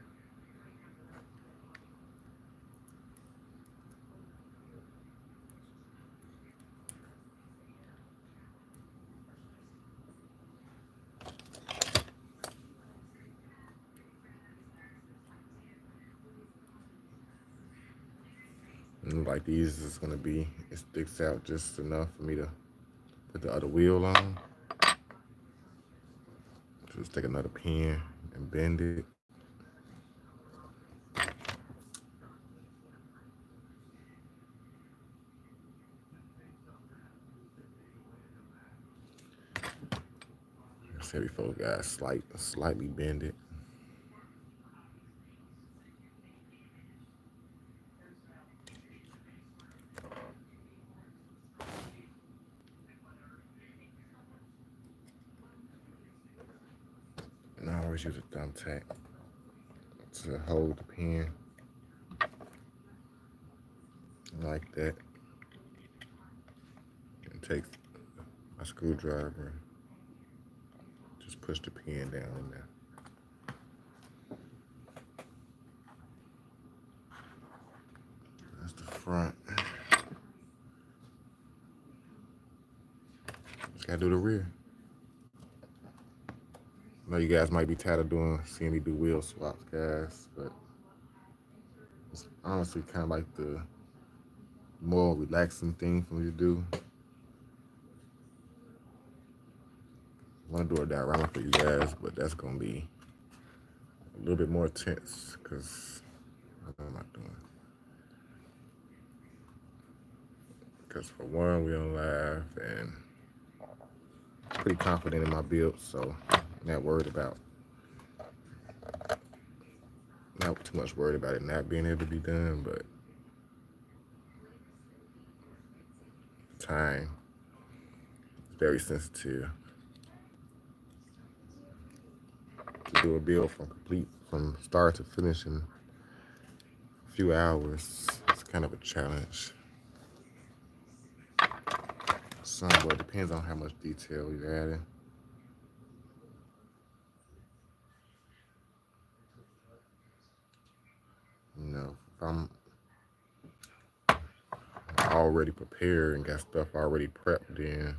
And like these is gonna be, it sticks out just enough for me to put the other wheel on. Just take another pin and bend it. Like I said before, guys, slightly bend it. And I always use a thumbtack to hold the pin like that. And take a screwdriver, just push the pin down in there. That's the front. Just gotta do the rear. I know you guys might be tired of seeing me do wheel swaps, guys, but it's honestly kind of like the more relaxing thing for me to do. I want to do a diorama for you guys, but that's gonna be a little bit more tense because what am I doing? Because for one, we don't laugh, and pretty confident in my build, so not worried about, not too much worried about it not being able to be done, but time is very sensitive. To do a build from start to finish in a few hours, it's kind of a challenge. Somewhat depends on how much detail you're adding. You know, if I'm already prepared and got stuff already prepped, then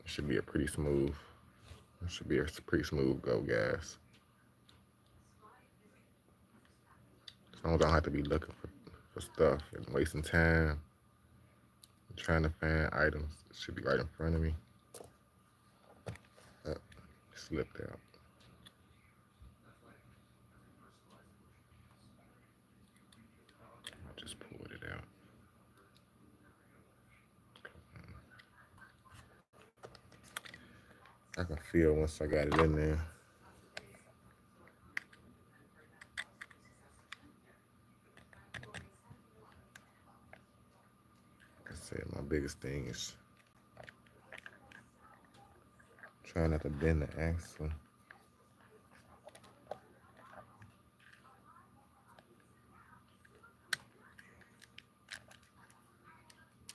it should be a pretty smooth. It should be a pretty smooth go, guys. As long as I don't have to be looking for stuff and wasting time trying to find items, it should be right in front of me. Uh, Slipped out. I just pulled it out. I can feel once I got it in there. Like I said, my biggest thing is trying not to bend the axle.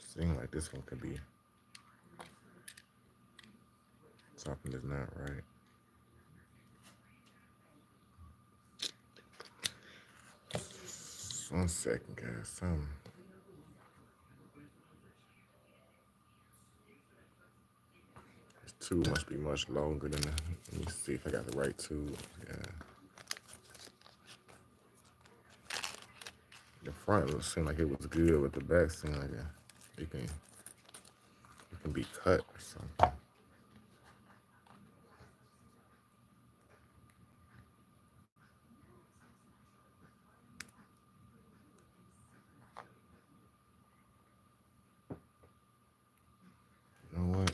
Seems like this one could be something that's not right. 1 second, guys. This tube must be much longer than the. Let me see if I got the right tube. Yeah. The front seemed like it was good, but the back seemed like it can be cut or something. You know what?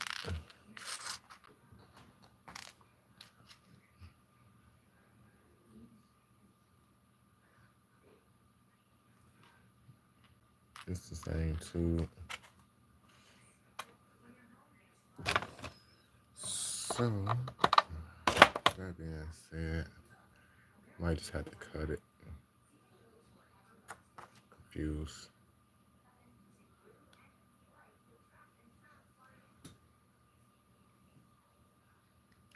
It's the same tube. So, that being said, might just have to cut it. Confused.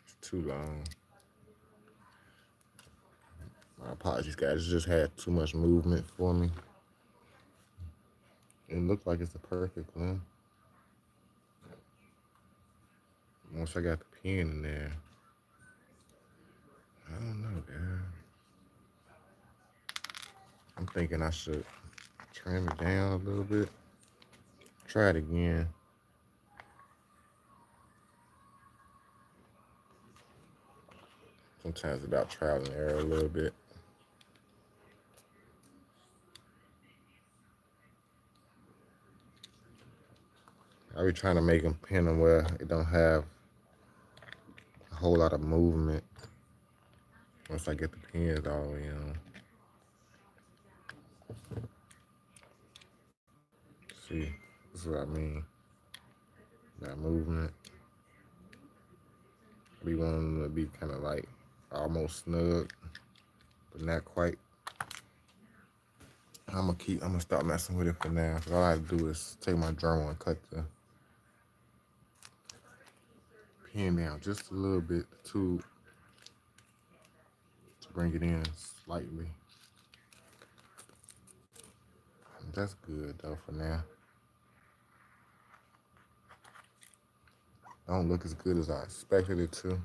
It's too long. My apologies, guys. It just had too much movement for me. It looked like it's a perfect one. Once I got the pin in there, I don't know, guys. I'm thinking I should trim it down a little bit. Try it again. Sometimes it's about trial and error a little bit. I be trying to make them pin them where it don't have a whole lot of movement once I get the pins all the way on. See, this is what I mean. That movement. We want them to be kind of like almost snug, but not quite. I'm gonna stop messing with it for now. Cause all I have to do is take my Dremel and cut the pin down just a little bit to bring it in slightly. That's good though for now. Don't look as good as I expected it to.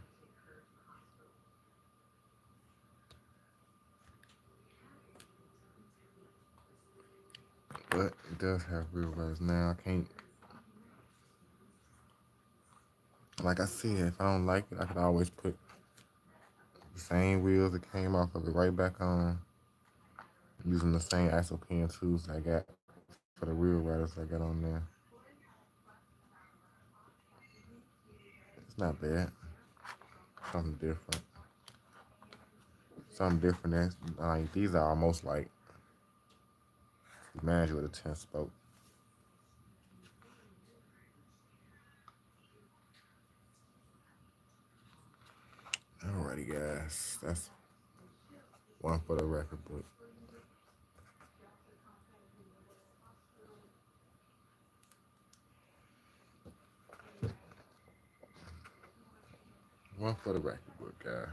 But it does have wheel wells now. I can't, like I said, if I don't like it, I could always put the same wheels that came off of it right back on using the same axle pin tools I got for the wheel riders I got on there. It's not bad. Something different. Something different. That's, like, these are almost like manual with a 10 spoke. Alrighty, guys. That's one for the record book. One for the record book, guys.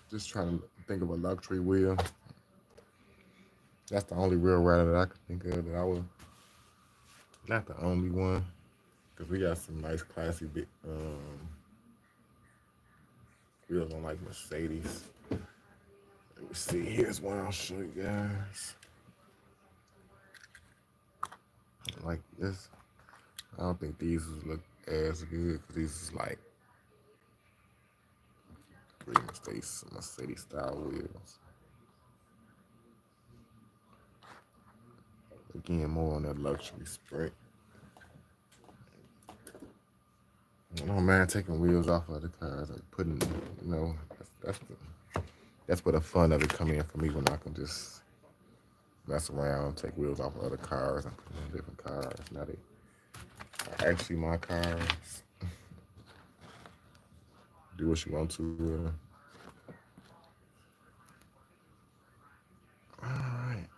Just trying to think of a luxury wheel. That's the only wheel rider that I could think of that I would. Not the only one, because we got some nice, classy big wheels on like Mercedes. Let me see. Here's one I'll show you guys. Like this. I don't think these look as good because these is like pretty Mercedes style wheels. Again, more on that luxury sprint. I don't mind taking wheels off of the cars and putting, that's where the fun of it come in for me when I can just mess around, take wheels off of other cars and put them in different cars. Now they are actually my cars. Do what you want to with them. All right.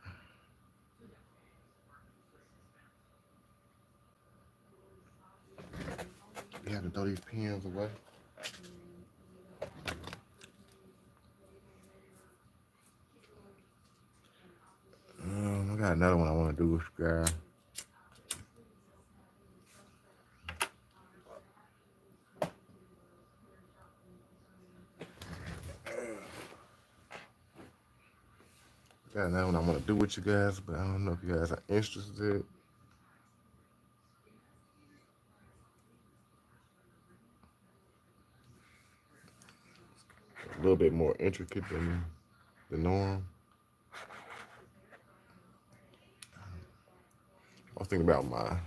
You have to throw these pins away. I got another one I want to do with you guys. Got another one I want to do with you guys, but I don't know if you guys are interested. A little bit more intricate than the norm. I was thinking about my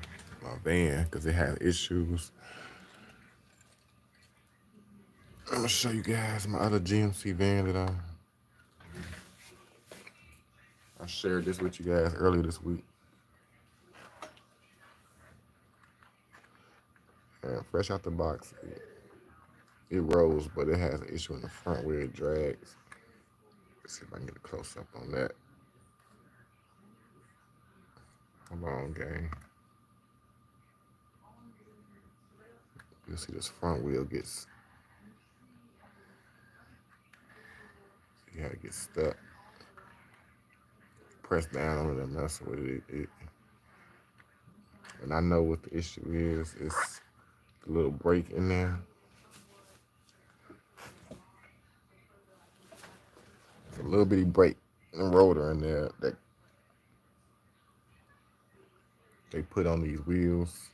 van because it has issues. I'm gonna show you guys my other GMC van that I shared this with you guys earlier this week. And fresh out the box, it rolls, but it has an issue in the front where it drags. Let's see if I can get a close up on that. Come on, gang. You'll see this front wheel gets, you gotta get stuck. Press down on it and mess with it. And I know what the issue is. It's the little brake in there. It's a little bitty brake and rotor in there that they put on these wheels.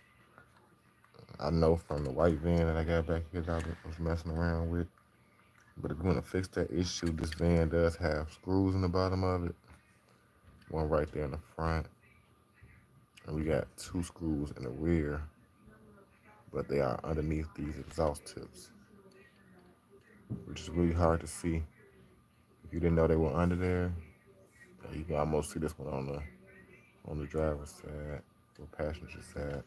I know from the white van that I got back here that I was messing around with. But if you want to fix that issue, this van does have screws in the bottom of it. One right there in the front. And we got 2 screws in the rear, but they are underneath these exhaust tips, which is really hard to see. If you didn't know they were under there, you can almost see this one on the driver's side or passenger side.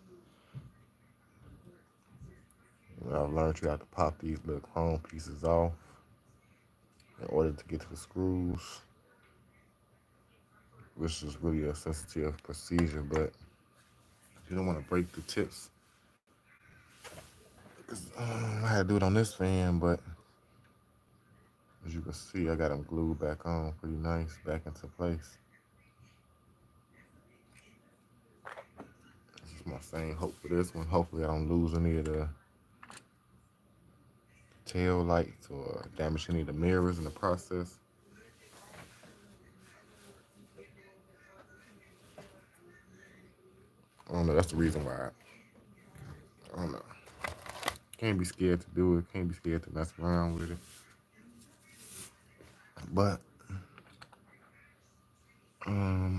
And I've learned you have to pop these little chrome pieces off in order to get to the screws, which is really a sensitive procedure, but you don't want to break the tips. Cause, I had to do it on this fan, but as you can see, I got them glued back on pretty nice, back into place. This is my same hope for this one. Hopefully I don't lose any of the tail lights or damage any of the mirrors in the process. I don't know, that's the reason why I don't know. Can't be scared to do it, can't be scared to mess around with it. But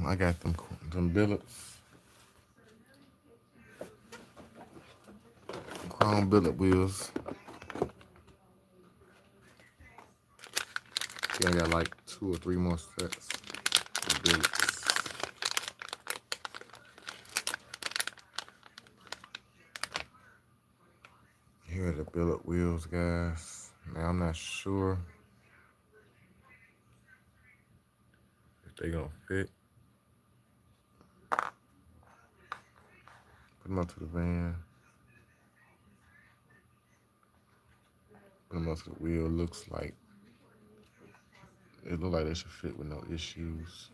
I got them billets, chrome billet wheels. Yeah, I got like 2 or 3 more sets of billets. Here are the billet wheels, guys. Now I'm not sure if they gonna fit. Put them up to the van. Put them up to the wheel. It looks like they should fit with no issues.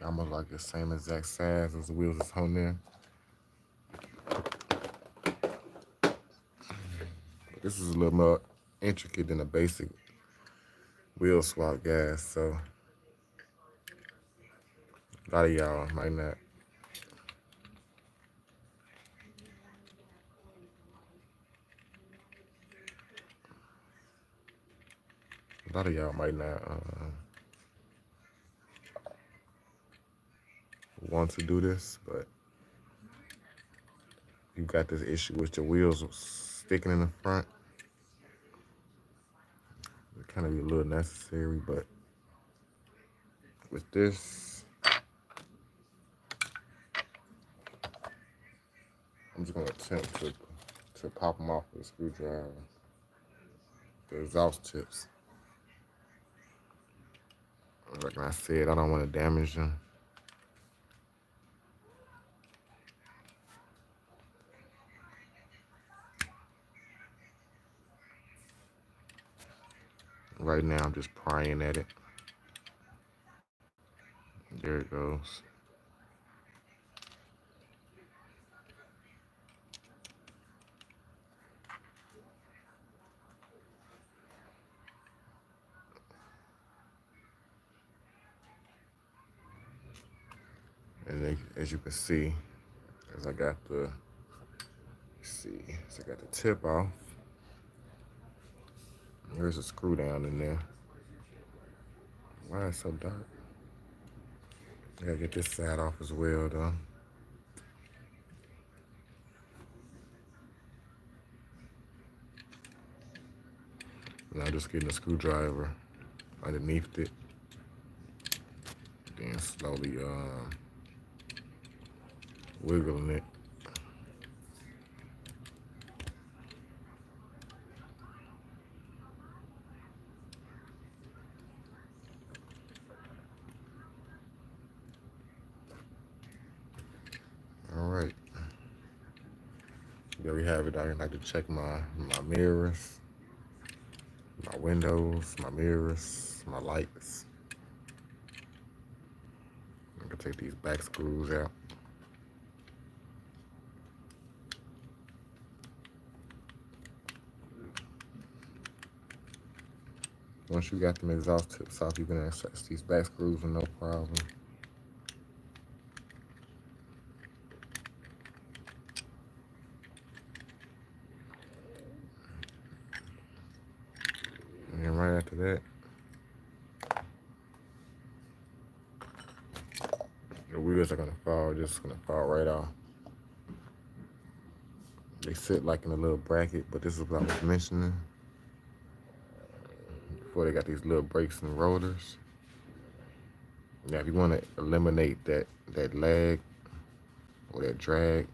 Almost like the same exact size as the wheels that's on there. But this is a little more intricate than a basic wheel swap, guys. So a lot of y'all might not. A lot of y'all might not want to do this, but you got this issue with your wheels sticking in the front. It kind of be a little necessary, but with this, I'm just gonna attempt to pop them off with a screwdriver. The exhaust tips. Like I said, I don't want to damage them. Right now, I'm just prying at it. There it goes. And then, as you can see, as I got the tip off. There's a screw down in there. Why is it so dark? I gotta get this side off as well, though. And I'm just getting a screwdriver underneath it. Then slowly wiggling it. All right. There we have it. I like to check my mirrors, my windows, my mirrors, my lights. I can take these back screws out. Once you got them exhaust tips off, you can access these back screws with no problem. And then right after that, the wheels are just gonna fall right off. They sit like in a little bracket, but this is what I was mentioning before. They got these little brakes and rotors. Now, if you want to eliminate that lag or that drag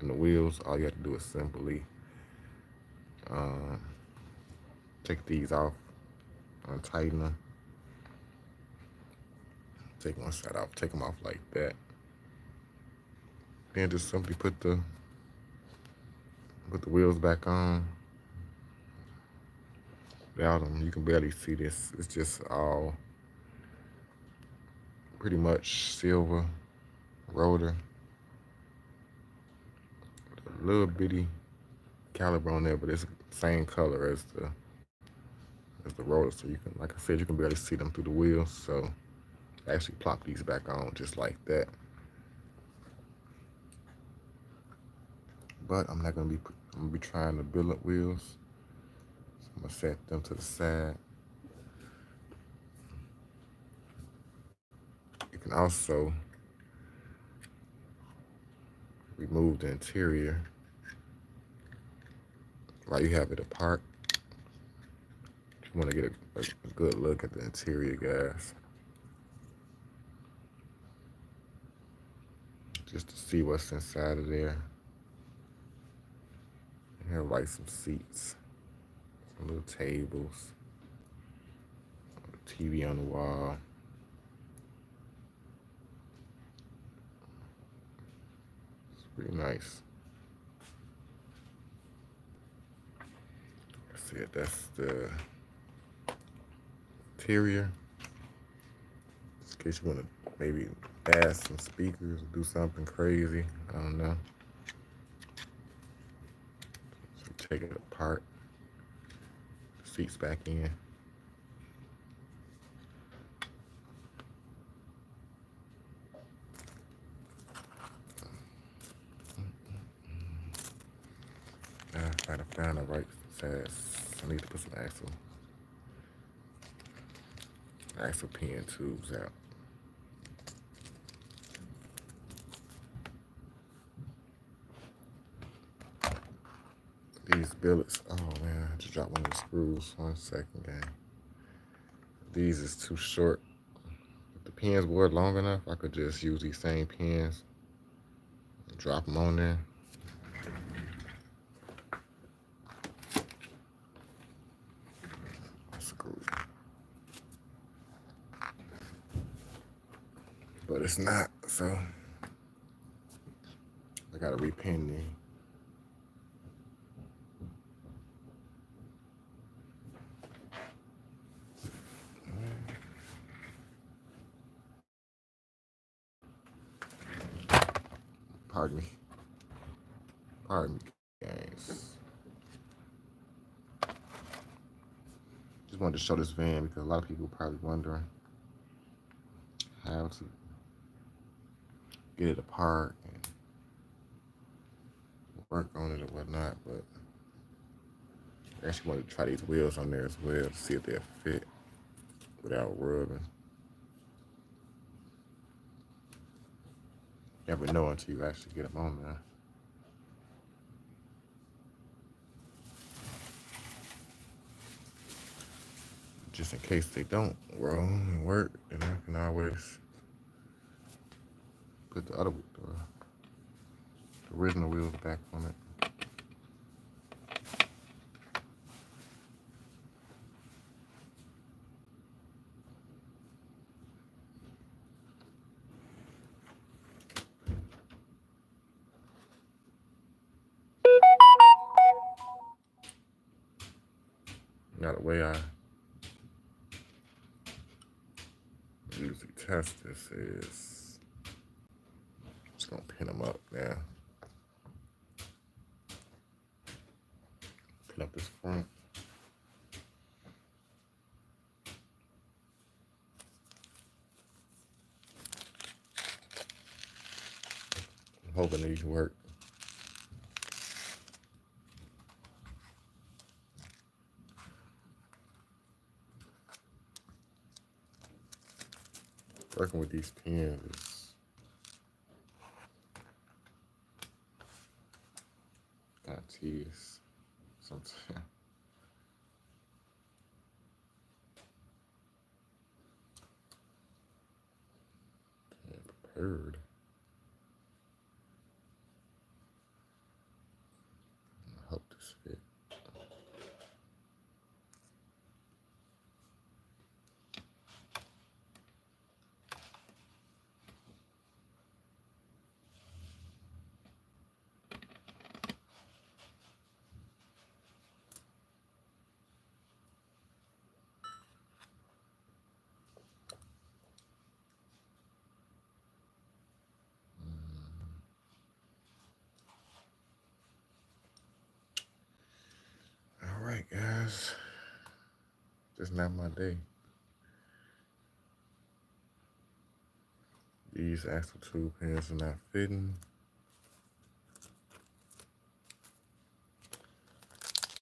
in the wheels, all you have to do is simply take these off, untighten them, take one side off, take them off like that. Then just simply put the wheels back on. Without them, you can barely see this. It's just all pretty much silver rotor. A little bitty caliber on there, but it's the same color as the rotor. So you can, like I said, you can barely see them through the wheels. So I actually plop these back on just like that. But I'm gonna be trying the billet wheels. So I'm gonna set them to the side. And also remove the interior while you have it apart. You want to get a good look at the interior, guys. Just to see what's inside of there. Here, like some seats, some little tables, TV on the wall. It's pretty nice. Let's see it. That's the interior. Just in case you want to maybe add some speakers, do something crazy. I don't know. So take it apart. Seats back in. I gotta find the right size. I need to put some axle pin tubes out. These billets, oh man, I just dropped one of the screws. 1 second, gang. These is too short. If the pins were long enough, I could just use these same pins and drop them on there. Screw. But it's not, so I gotta repin these. Pardon me. Pardon me, guys. Just wanted to show this van because a lot of people are probably wondering how to get it apart and work on it or whatnot. But I actually wanted to try these wheels on there as well to see if they'll fit without rubbing. Never know until you actually get them on there. Just in case they don't roll and work, then I can always put the original wheels back on it. Now the way I usually test this is just gonna pin them up now. Pin up this front. I'm hoping these work. Working with these pins is kind of tedious sometimes. Prepared. I hope this fits. All right, guys. Just not my day. These axle tube pins are not fitting.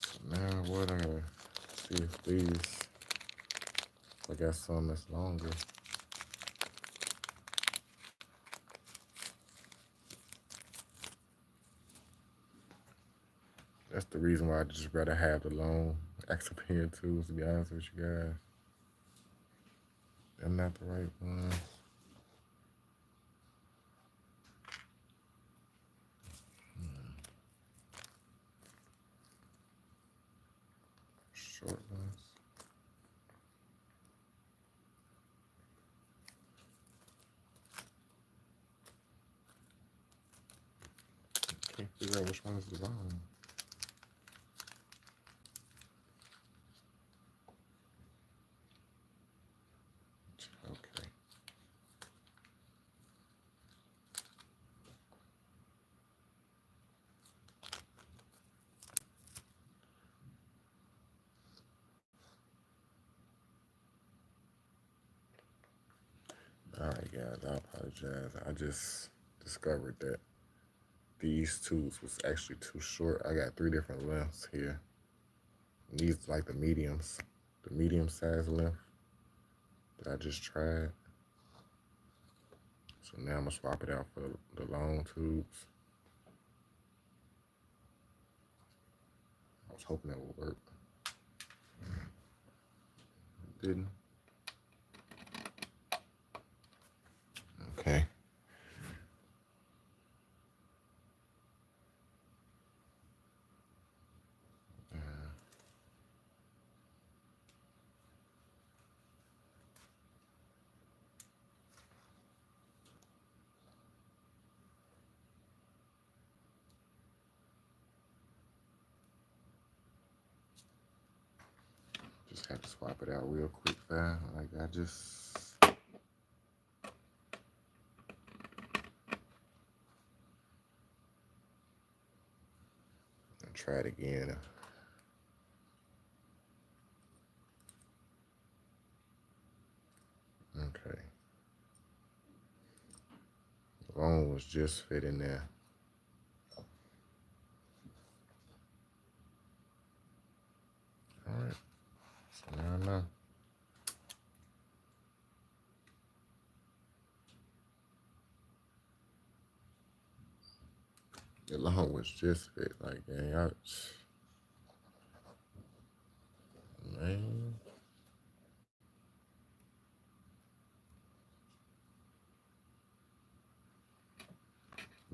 So now what? I gotta see if these, I got some that's longer. That's the reason why I just rather have the long axe pen tools, to be honest with you guys. They're not the right ones. Short ones. Can't figure out which one is the long. Okay. Alright guys, I apologize. I just discovered that these tools was actually too short. I got 3 different lengths here. And these like the medium size length that I just tried. So now I'm gonna swap it out for the long tubes. I was hoping that would work. It didn't. Okay. Just have to swap it out real quick, fam. Like I just try it again. Okay. The long was just fit in there. Alright. So now I know. The long was just fit. Like, dang, man.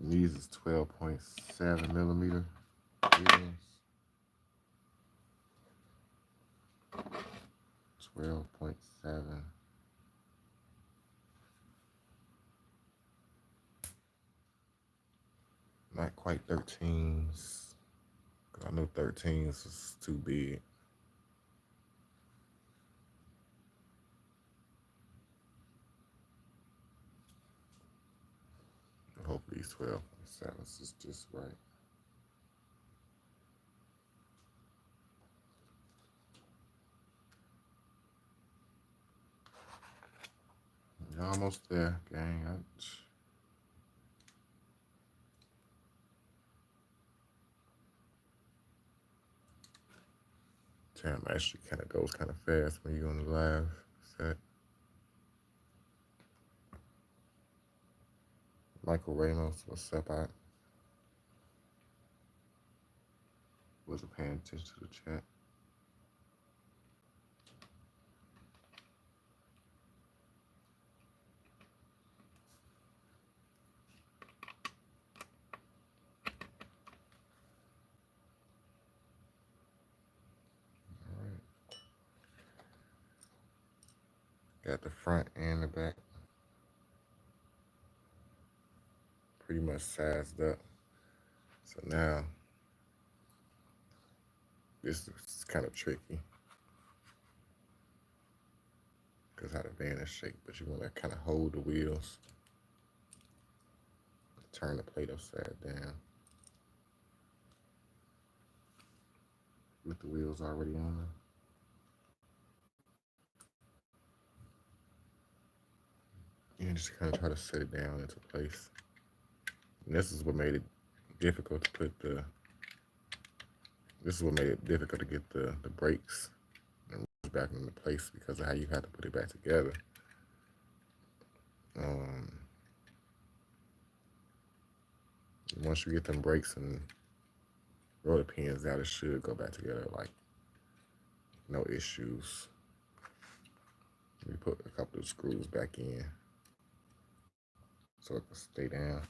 These is 12.7 millimeter reels. 12.7. Not quite 13s. Cause I know 13s was too big. Hopefully these 12.7s is just right. You're almost there, gang. Time actually kind of goes kind of fast when you're on the live set. Michael Ramos, what's up? I wasn't paying attention to the chat. All right. Got the front and the back pretty much sized up. So now this is kind of tricky because how the van is shaped, but you want to kind of hold the wheels, turn the plate upside down with the wheels already on them. And just kind of try to set it down into place. And this is what made it difficult to put this is what made it difficult to get the brakes and back into place because of how you have to put it back together. Once you get them brakes and roll the pins out, it should go back together like no issues. We put a couple of screws back in so it can stay down.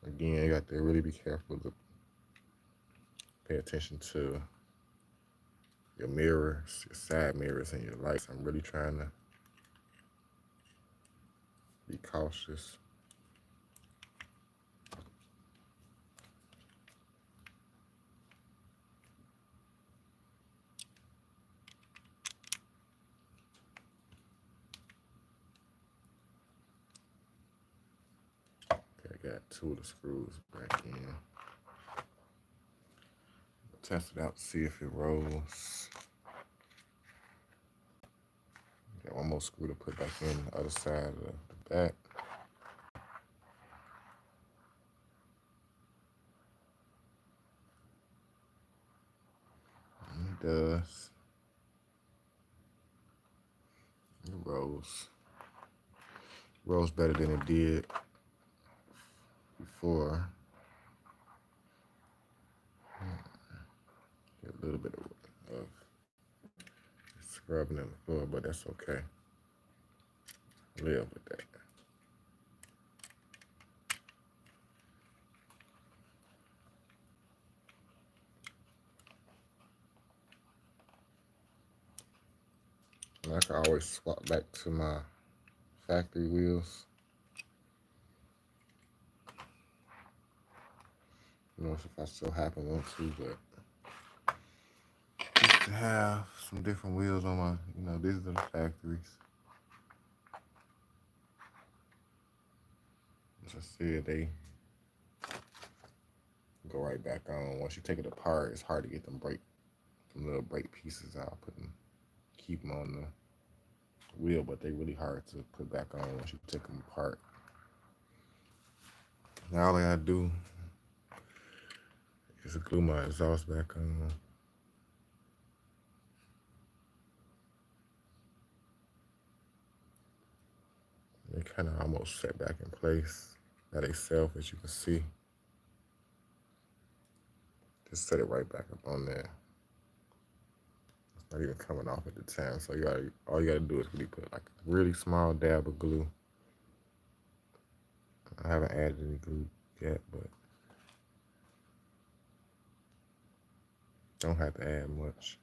Again, you got to really be careful to pay attention to your mirrors, your side mirrors, and your lights. I'm really trying to be cautious. Okay, I got 2 of the screws back in. Test it out to see if it rolls. Got 1 more screw to put back in the other side of the back. And it does. It rolls. Rolls better than it did before. Get a little bit of scrubbing in the floor, but that's okay. Live with that. And I can always swap back to my factory wheels. You know, if I so happen want to, but just to have some different wheels on my, these are the factories. As I said, they go right back on. Once you take it apart, it's hard to get them little brake pieces out, keep them on the wheel, but they really hard to put back on once you take them apart. Now all I gotta do is glue my exhaust back on. They kind of almost set back in place by themselves, as you can see. Just set it right back up on there. It's not even coming off at the time, so all you gotta do is really put like a really small dab of glue. I haven't added any glue yet, but don't have to add much.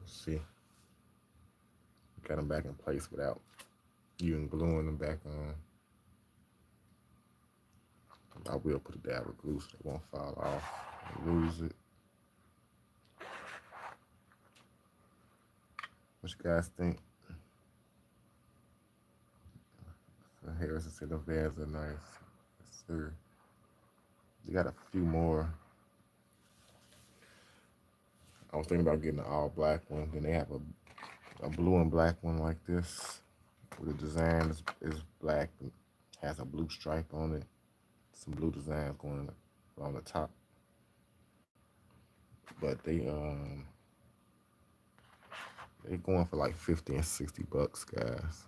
Let's see. Got them back in place without even gluing them back on. I will put a dab of glue so they won't fall off and lose it. What you guys think? Harrison said the vans are nice. Yes, sir. You got a few more. I was thinking about getting an all black one. Then they have a blue and black one like this. Where the design is black and has a blue stripe on it. Some blue designs going on the top. But they going for like 50 and 60 bucks, guys.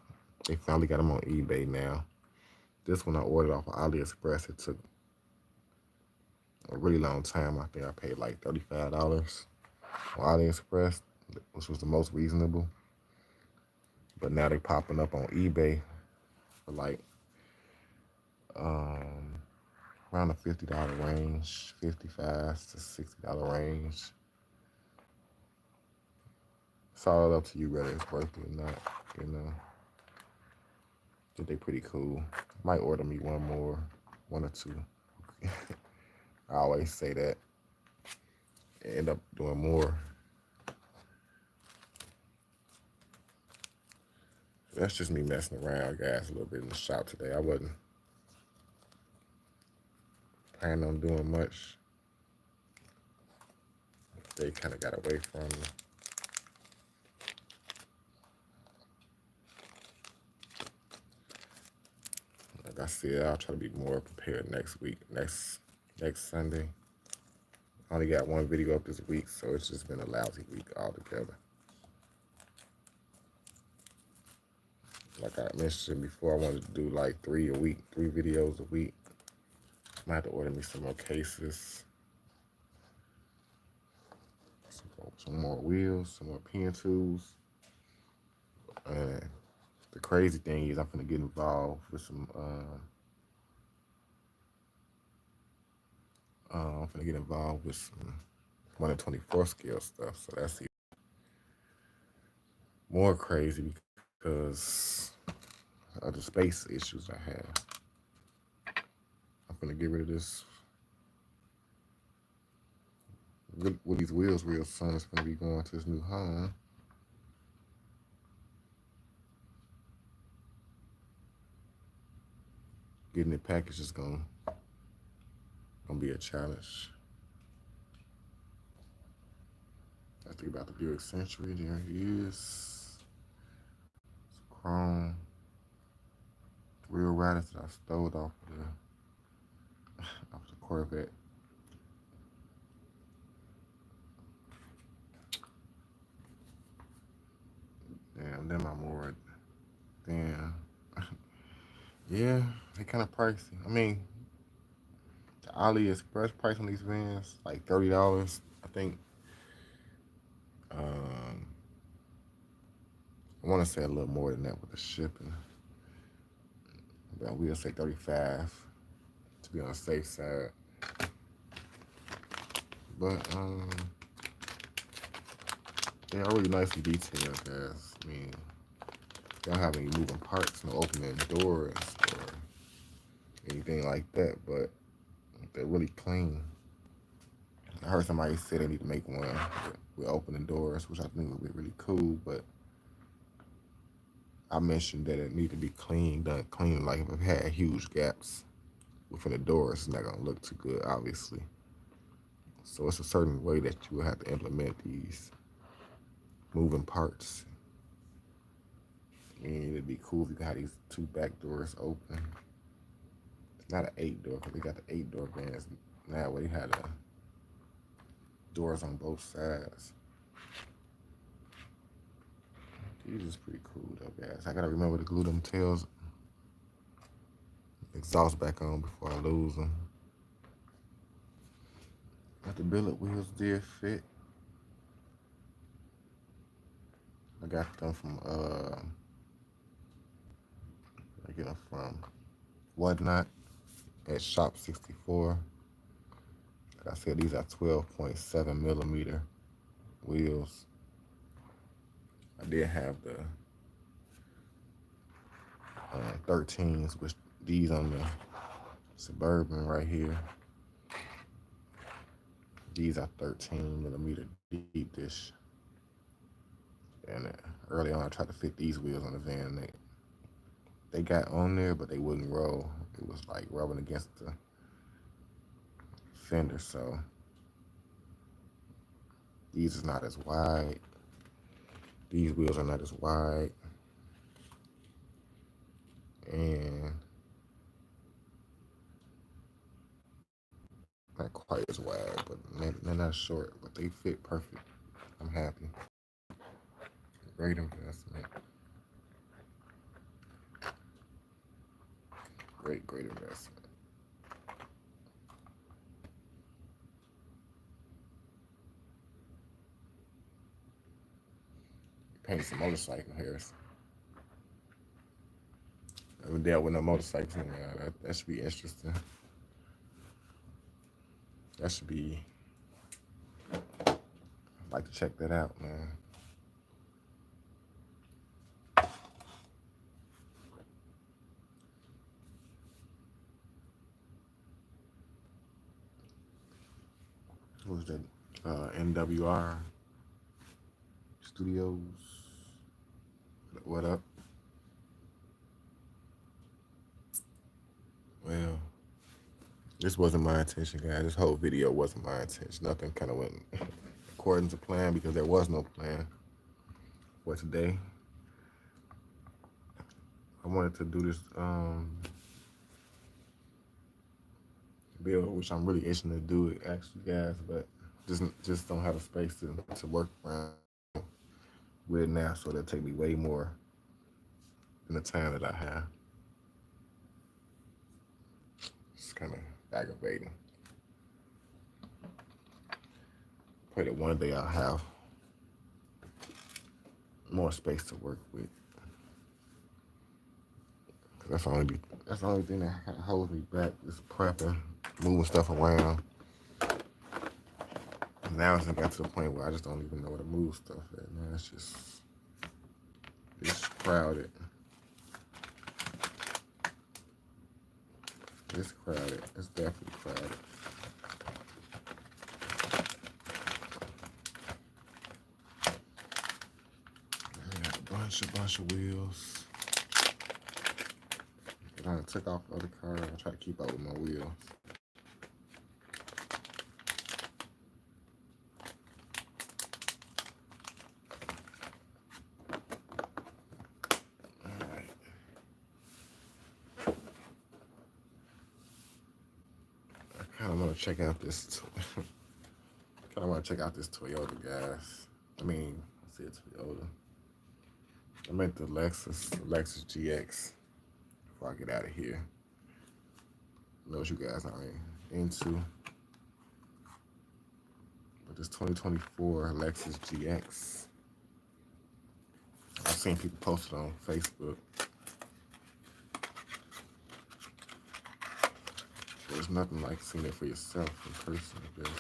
They finally got them on eBay now. This one I ordered off of AliExpress. It took a really long time. I think I paid like $35 on AliExpress, which was the most reasonable. But now they popping up on eBay for like around the $50 range, $55 to $60 range. It's all up to you whether it's worth it or not, I think they pretty cool. Might order me one or two. I always say that. End up doing more. That's just me messing around, guys, a little bit in the shop today. I wasn't planning on doing much. They kind of got away from me. Like I said, I'll try to be more prepared next week, next Sunday. I only got one video up this week, so it's just been a lousy week altogether. Like I mentioned before, I wanted to do like 3 videos a week. I might have to order me some more cases, some more wheels, some more pen tools. And the crazy thing is I'm gonna get involved with some I'm gonna get involved with some 1/24 scale stuff. So that's even more crazy because of the space issues I have. I'm gonna get rid of this with these wheels real soon. It's gonna be going to this new home. Getting it packaged is gonna be a challenge. I think about the Buick Century. There he is. It's chrome wheel riders that I stole off the Corvette. Damn, them I'm worried. Damn. Yeah, they kind of pricey. I mean, the AliExpress price on these vans like $30. I think. Um, I want to say a little more than that with the shipping. But we'll say 35 to be on the safe side. But they are really nicely detailed, guys. I mean, they don't have any moving parts, no opening doors or anything like that, but they're really clean. I heard somebody say they need to make one with opening doors, which I think would be really cool, but I mentioned that it need to be clean, done clean. Like if it had huge gaps within the doors, it's not gonna look too good, obviously. So it's a certain way that you will have to implement these moving parts. I mean, it'd be cool if you could have these 2 back doors open. It's not an 8-door, because they got the 8-door vans now where they had doors on both sides. These is pretty cool though, guys. I gotta remember to glue them tails exhaust back on before I lose them. But the billet wheels did fit. I got them from I get them from Whatnot at Shop 64. Like I said, these are 12.7 millimeter wheels. I did have the 13s, which these on the Suburban right here. These are 13 millimeter deep dish. And early on, I tried to fit these wheels on the van. They got on there, but they wouldn't roll. It was like rubbing against the fender. So these is not as wide. These wheels are not as wide. And not quite as wide, but they're not short, but they fit perfect. I'm happy. Great investment. Great investment. Paint some motorcycle hairs. I haven't dealt with no motorcycles in there. That should be interesting. That should be. I'd like to check that out, man. What was that? NWR Studios. What up? Well, this wasn't my intention, guys. This whole video wasn't my intention. Nothing kind of went according to plan because there was no plan for today. I wanted to do this build, which I'm really itching to do it, actually, guys, but just don't have the space to work around with it now, so that'll take me way more than the time that I have. It's kind of aggravating. Pray that one day I'll have more space to work with. Cause that's the only thing that kind of holds me back is prepping, moving stuff around. And now it's got to the point where I just don't even know where to move stuff at. Now it's crowded. It's crowded. It's definitely crowded. I got a bunch of wheels. And I took off the other car. I try to keep up with my wheels. Alright. I kind of want to check out this. Kind of want to check out this Toyota, guys. I mean, I see a Toyota. I meant the Lexus GX. Before I get out of here, I know what you guys are into. But this 2024 Lexus GX, I've seen people post it on Facebook. There's nothing like seeing it for yourself in person, I guess.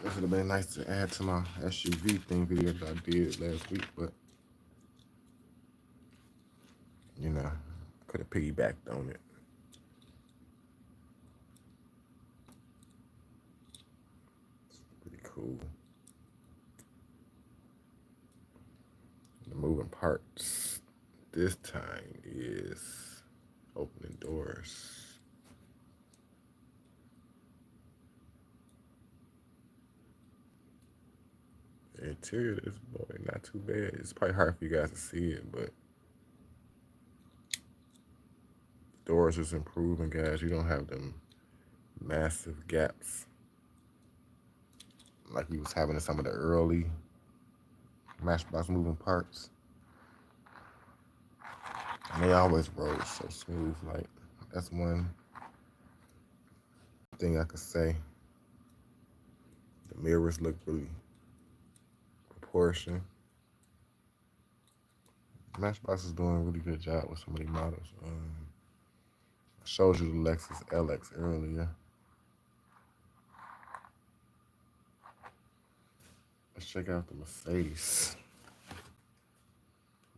This would have been nice to add to my SUV thing video that I did last week, but you know, could have piggybacked on it. It's pretty cool. The moving parts this time is opening doors. The interior of this boy, not too bad. It's probably hard for you guys to see it, but the doors is improving, guys. You don't have them massive gaps like we was having in some of the early Matchbox moving parts. And they always roll so smooth. Like, that's one thing I could say. The mirrors look really proportioned. Matchbox is doing a really good job with some of these models. I showed you the Lexus LX earlier. Let's check out the Mercedes.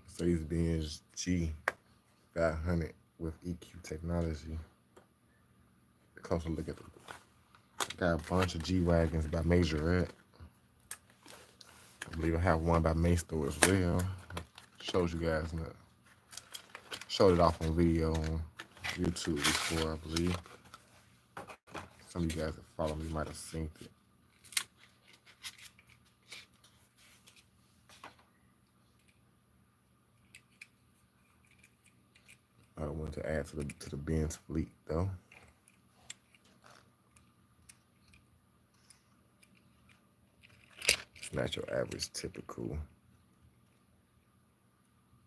Mercedes-Benz G500 with EQ technology. A closer look at the. Got a bunch of G-Wagons by Majorette. I believe I have one by Maystore as well. Showed you guys, showed it off on video on YouTube before, I believe. Some of you guys that follow me might have seen it. I want to add to the Benz fleet though. It's not your average typical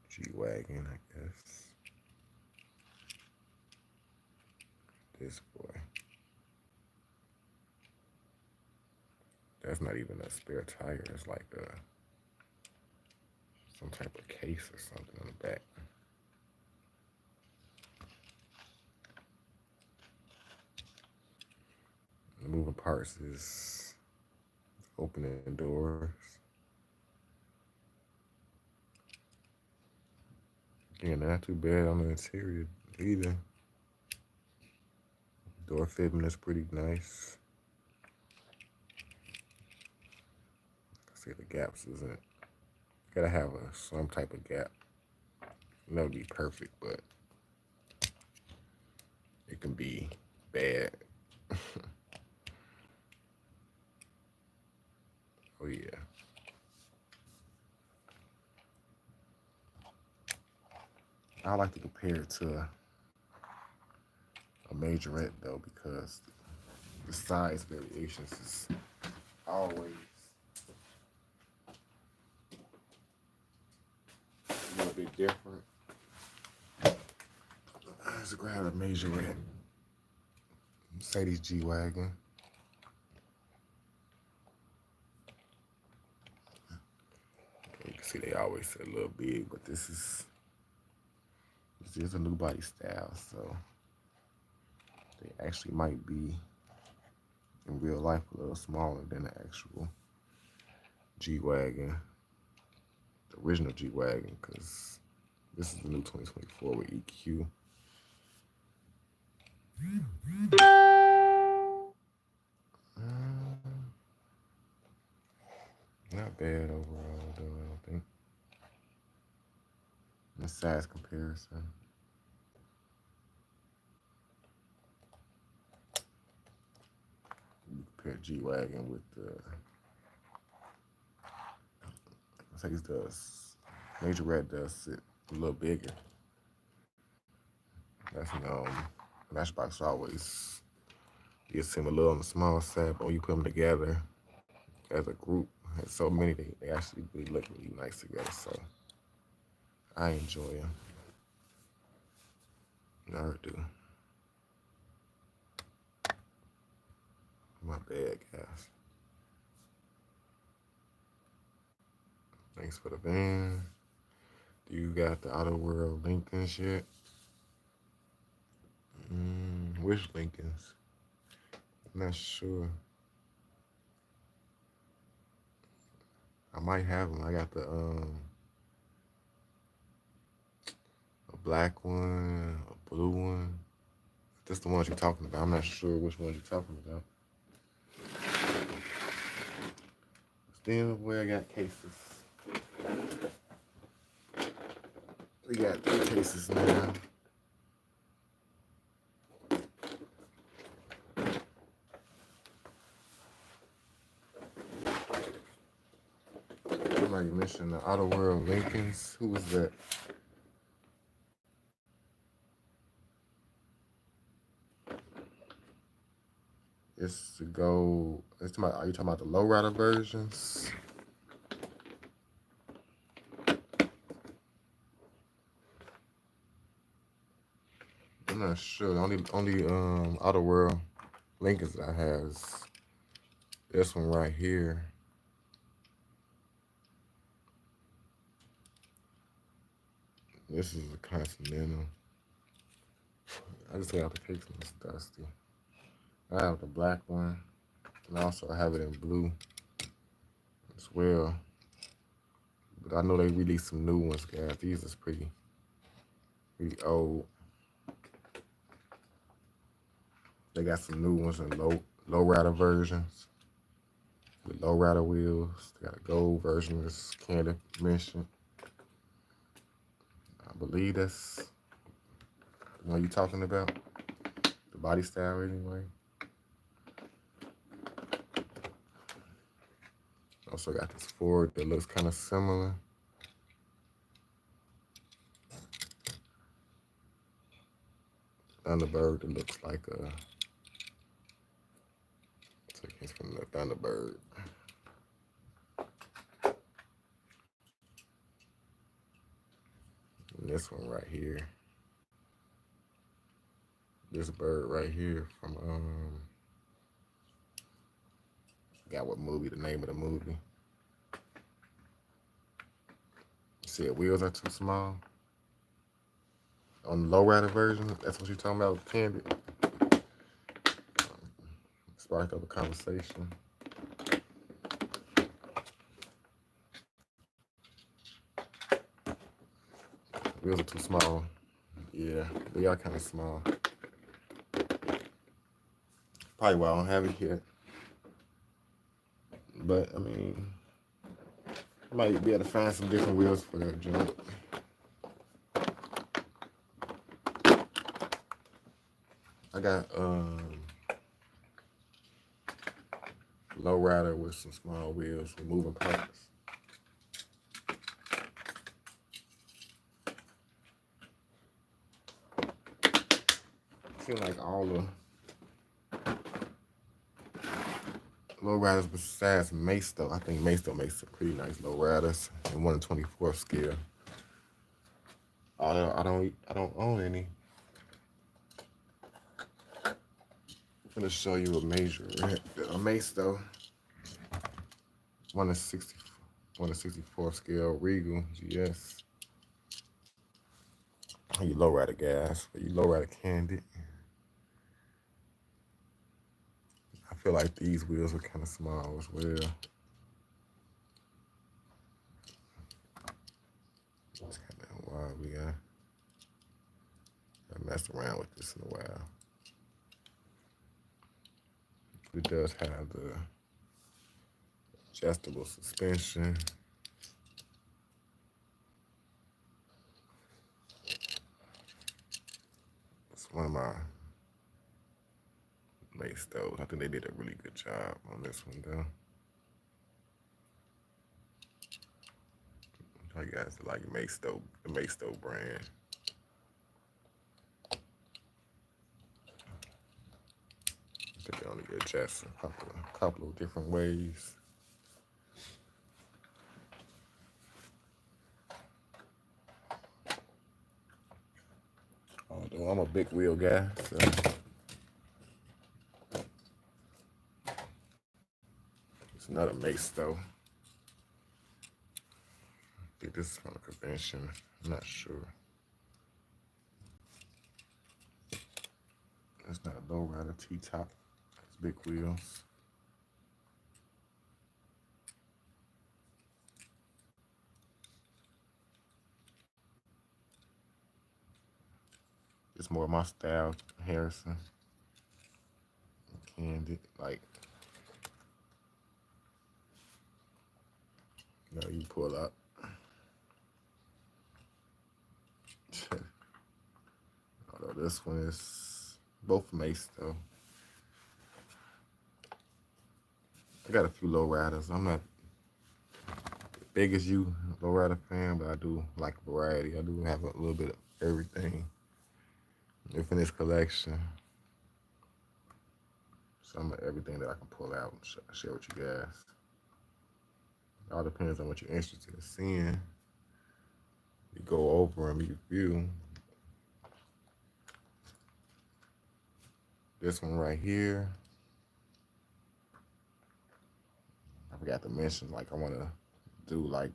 G-Wagon, I guess. This boy. That's not even a spare tire. It's like some type of case or something on the back. The moving parts is opening doors. Again, not too bad on the interior either. Door fitting is pretty nice. See, the gaps isn't. Gotta have some type of gap. That would be perfect, but it can be bad. Oh yeah. like to compare it to a majorette though, because the size variations is always a little bit different. Let's grab a majorette. Mercedes G-Wagon. You can see they always say a little big, but this is a new body style, so they actually might be in real life a little smaller than the actual G-Wagon, the original G-Wagon, because this is the new 2024 with EQ. Not bad overall, though, I don't think. In the size comparison. You compare G-Wagon with the, Mercedes does, Majorette does sit a little bigger. That's, Matchbox always, you see them a little on the small side, but when you put them together as a group, and so many, they actually really look really nice together, so I enjoy them. I do. My bad, guys. Thanks for the van. Do you got the Outer World Lincolns yet? Which Lincolns? I'm not sure. I might have them. I got the a black one, a blue one. That's the ones you're talking about. I'm not sure which ones you're talking about. Then where I got cases. We got 3 cases now. Somebody mentioned the Outer World Lincolns. Who was that? It's to go. Are you talking about the lowrider versions? I'm not sure. The only Outer World Lincolns that I have is this one right here. This is a Continental. I just got the picture. It's dusty. I have the black one, and I also have it in blue as well. But I know they released some new ones, guys. These is pretty old. They got some new ones in low rider versions with low rider wheels. They got a gold version, as Candy mentioned. I believe that's the one you're talking about. The body style, anyway. Also got this Ford that looks kind of similar. Thunderbird that looks like a, it's from the Thunderbird. And this one right here. This bird right here from forgot what movie, the name of the movie. See, the wheels are too small. On the lowrider version, that's what you're talking about, Candy. Sparked up a conversation. Wheels are too small. Yeah, they are kind of small. Probably why I don't have it yet. But, I mean, I might be able to find some different wheels for that joint. I got low rider with some small wheels with moving parts. seem like all the low riders besides Mace though. I think Mace though makes some pretty nice low riders in 1/24 scale. I don't own any. I'm gonna show you a major a Mace though. 1/64 scale Regal GS. You low rider gas, but you low rider Candy. I feel like these wheels are kind of small as well. It's kind of wild. We got messed around with this in a while. It does have the adjustable suspension. It's one of my Mace stoves. I think they did a really good job on this one though. I guys like Mace stove, the Mace stove brand. I think they only adjust a couple of different ways. Although I'm a big wheel guy, so it's not a Mace though. I think this is from a convention. I'm not sure. It's not a low rider T-top. It's big wheels. It's more my style, Harrison. Candy, like, you know, you pull up. Although this one is both Mace though. I got a few low riders. I'm not big as you low rider fan, but I do like variety. I do have a little bit of everything within this collection. Some of everything that I can pull out and share with you guys. It all depends on what you're interested in seeing. You go over and review. This one right here. I forgot to mention, like, I want to do like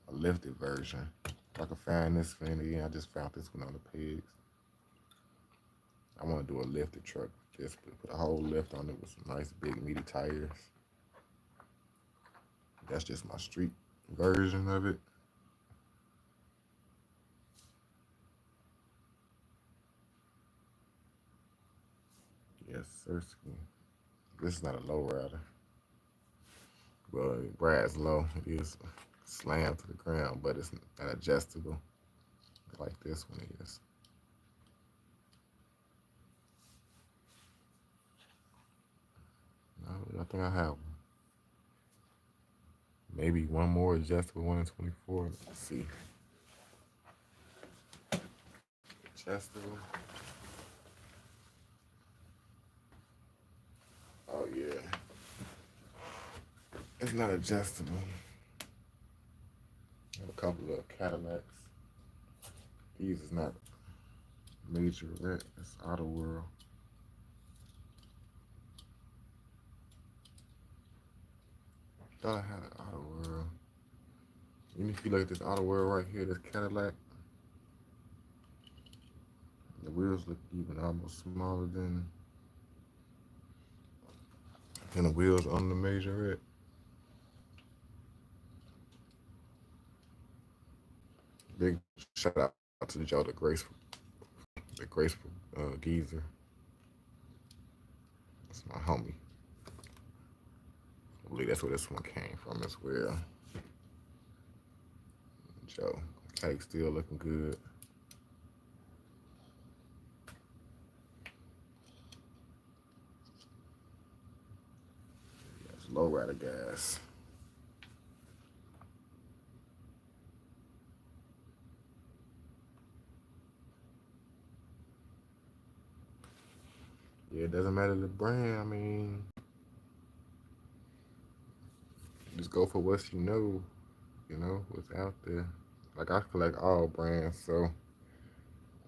a lifted version. If I can find this for any, I just found this one on the page. I want to do a lifted truck. Just put a whole lift on it with some nice big meaty tires. That's just my street version of it. Yes, sir. This is not a low rider. Well, it rides low. It is slammed to the ground, but it's not adjustable like this one is. I think I have maybe one more adjustable 1/24. Let's see. Adjustable. Oh yeah. It's not adjustable. I have a couple of Cadillacs. These is not major wreck. It's Auto World. I thought I had an Auto World. Even if you look at this Auto World right here, this Cadillac, the wheels look even almost smaller than the wheels on the Majorette. Big shout out to Joe, the graceful geezer. That's my homie. I believe that's where this one came from as well. Joe, cake still looking good. That's low rider gas. it doesn't matter the brand. I mean, just go for what you know, what's out there. Like I collect all brands, so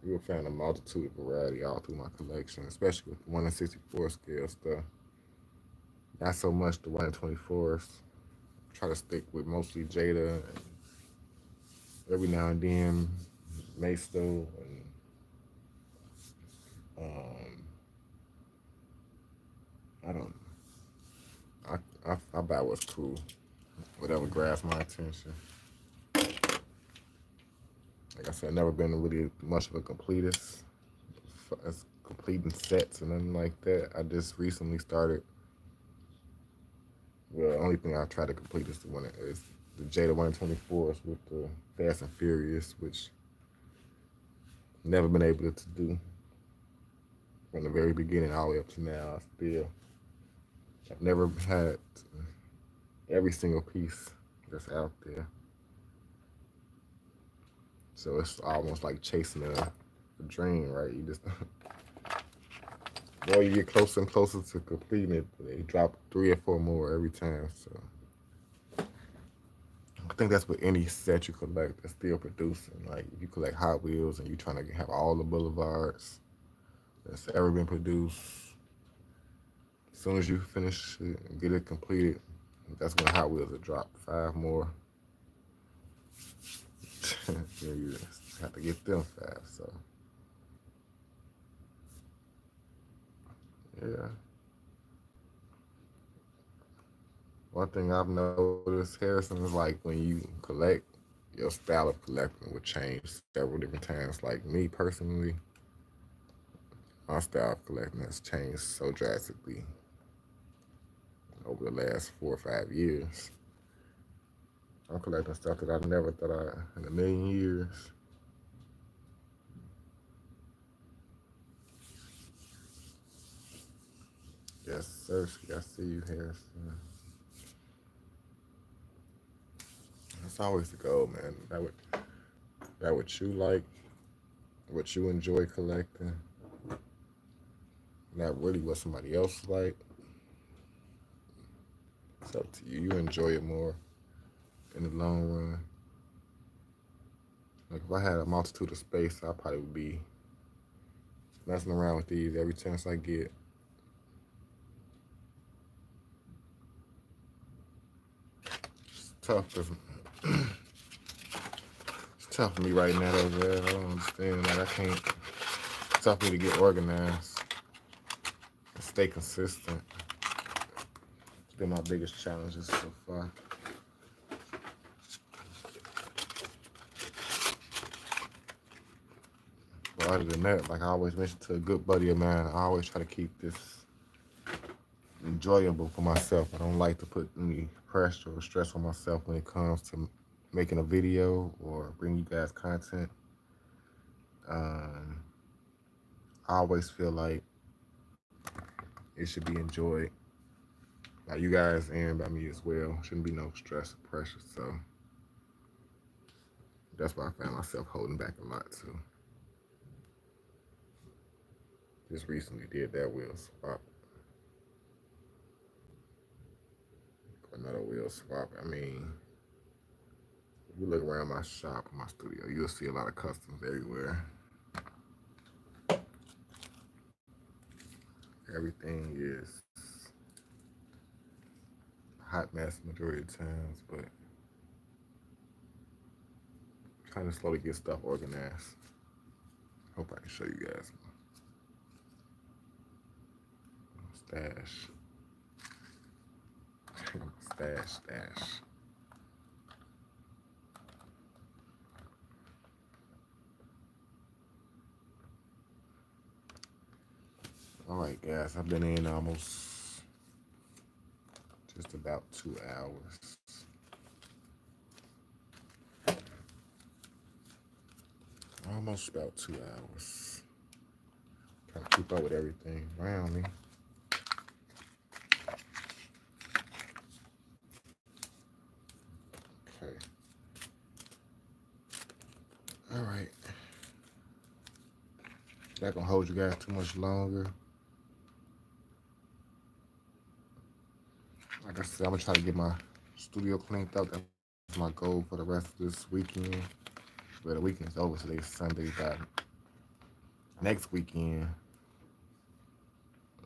you'll find a multitude of variety all through my collection, especially with the 1 in 64 scale stuff. Not so much the 1 in 24s. Try to stick with mostly Jada and every now and then Masto and um, I don't I buy what's cool, whatever grabs my attention. Like I said, I've never been really much of a completist, as completing sets and nothing like that. I just recently started. Well, the only thing I try to complete is the Jada 124s with the Fast and Furious, which never been able to do from the very beginning all the way up to now. I've never had every single piece that's out there. So it's almost like chasing a dream, right? You just the more you get closer and closer to completing it, they drop 3 or 4 more every time. So I think that's what any set you collect that's still producing. Like if you collect Hot Wheels and you're trying to have all the boulevards that's ever been produced, as soon as you finish it and get it completed, that's when Hot Wheels will drop 5 more. Yeah, you just have to get them fast. So yeah. One thing I've noticed, Harrison, is like when you collect, your style of collecting would change several different times. Like me personally, my style of collecting has changed so drastically over the last 4 or 5 years. I'm collecting stuff that I never thought in a million years. Yes, sir. I see you, Harrison. That's always the goal, man. That what you like, what you enjoy collecting, not really what somebody else like. It's up to you. You enjoy it more in the long run. Like if I had a multitude of space, I probably would be messing around with these every chance I get. It's tough because it's tough for me right now, though, man. I don't understand. Like I can't. It's tough for me to get organized and stay consistent. It's been my biggest challenges so far. But other than that, like I always mention to a good buddy of mine, I always try to keep this enjoyable for myself. I don't like to put any pressure or stress on myself when it comes to making a video or bring you guys content. Um, I always feel like it should be enjoyed by you guys and by me as well. Shouldn't be no stress or pressure. So that's why I found myself holding back a lot too. Just recently did that wheel swap, another wheel swap. I mean, if you look around my shop, my studio, you'll see a lot of customs everywhere. Everything is hot mess majority of times, but trying to slowly get stuff organized. Hope I can show you guys my stash. Stash. All right, guys, I've been in almost just about 2 hours. Almost about 2 hours. Trying to keep up with everything around me. Okay. All right. Not gonna hold you guys too much longer. Like I said, I'm gonna try to get my studio cleaned up. That's my goal for the rest of this weekend. But the weekend is over. Today's Sunday. But next weekend,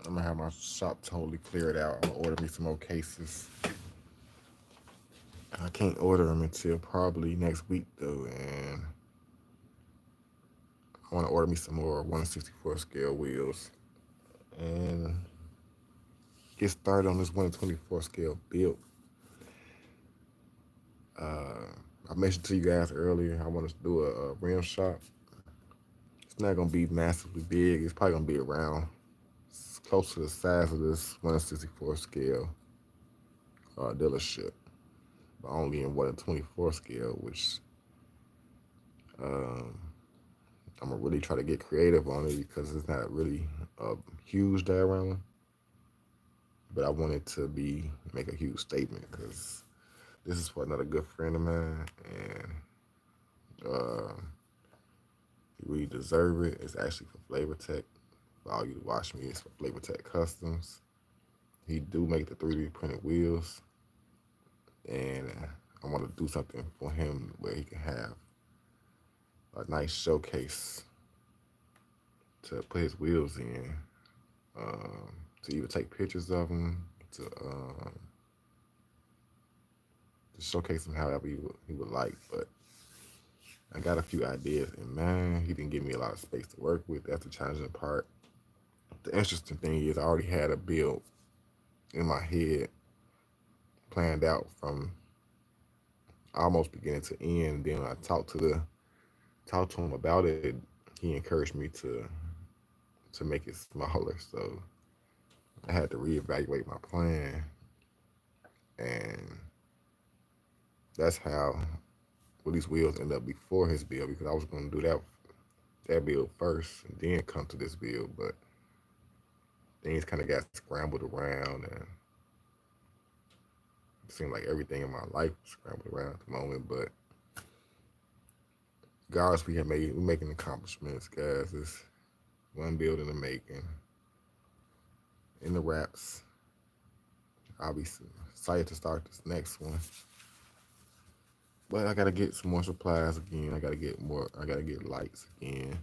I'm gonna have my shop totally cleared out. I'm gonna order me some more cases. I can't order them until probably next week though, and I want to order me some more 164 scale wheels and get started on this 124 scale build. Uh, I mentioned to you guys earlier I want to do a rim shop. It's not gonna be massively big. It's probably gonna be around close to the size of this 164 scale dealership, but only in 124 scale, which um, I'm gonna really try to get creative on it because it's not really a huge diorama, but I want it to be make a huge statement because this is for another good friend of mine, and uh, he really deserve it. It's actually for Flavor Tech. For all you to watch me, it's for Flavor Tech Customs. He do make the 3D printed wheels, and I want to do something for him where he can have a nice showcase to put his wheels in, to either take pictures of them, to showcase them however he would like. But I got a few ideas, and man, he didn't give me a lot of space to work with. That's the challenging part. The interesting thing is I already had a build in my head planned out from almost beginning to end. Then I talked to him about it. He encouraged me to make it smaller. So I had to reevaluate my plan, and that's how these wheels end up before his build because I was going to do that build first and then come to this build, but things kind of got scrambled around, and it seemed like everything in my life was scrambled around at the moment. But regardless, we're making accomplishments, guys. It's one build in the making, in the wraps. I'll be excited to start this next one. But I gotta get some more supplies again. I gotta get more. I gotta get lights again.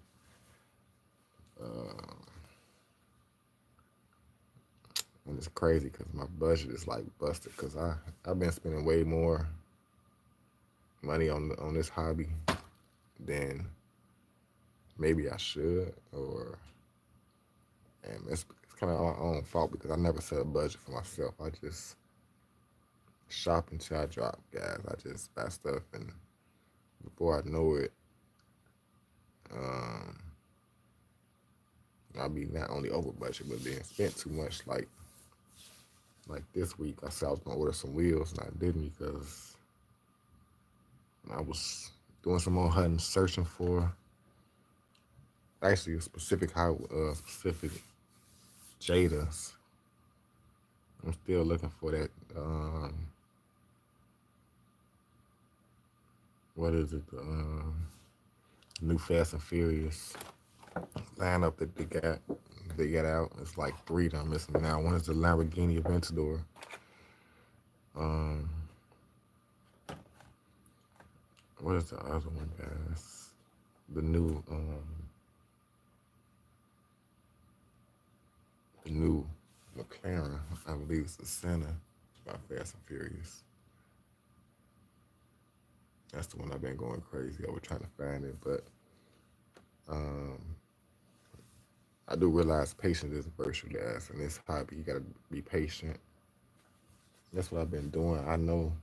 Uh, and it's crazy because my budget is like busted because I've been spending way more money on this hobby than maybe I should, or and it's kind of my own fault because I never set a budget for myself. I just shop until I drop, guys. I just buy stuff, and before I know it, um, I'll be not only over budget but then spent too much. Like this week, I said I was gonna order some wheels, and I didn't because I was doing some more hunting, searching for actually a specific Jadas. I'm still looking for that. What is it? The new Fast and Furious lineup that they got out. It's like three that I'm missing now. One is the Lamborghini Aventador. Um, what is the other one, guys? The new McLaren. I believe it's the Senna by Fast and Furious. That's the one I've been going crazy over trying to find it, but um, I do realize patience is a virtue, guys. In this hobby, you gotta be patient. That's what I've been doing. I know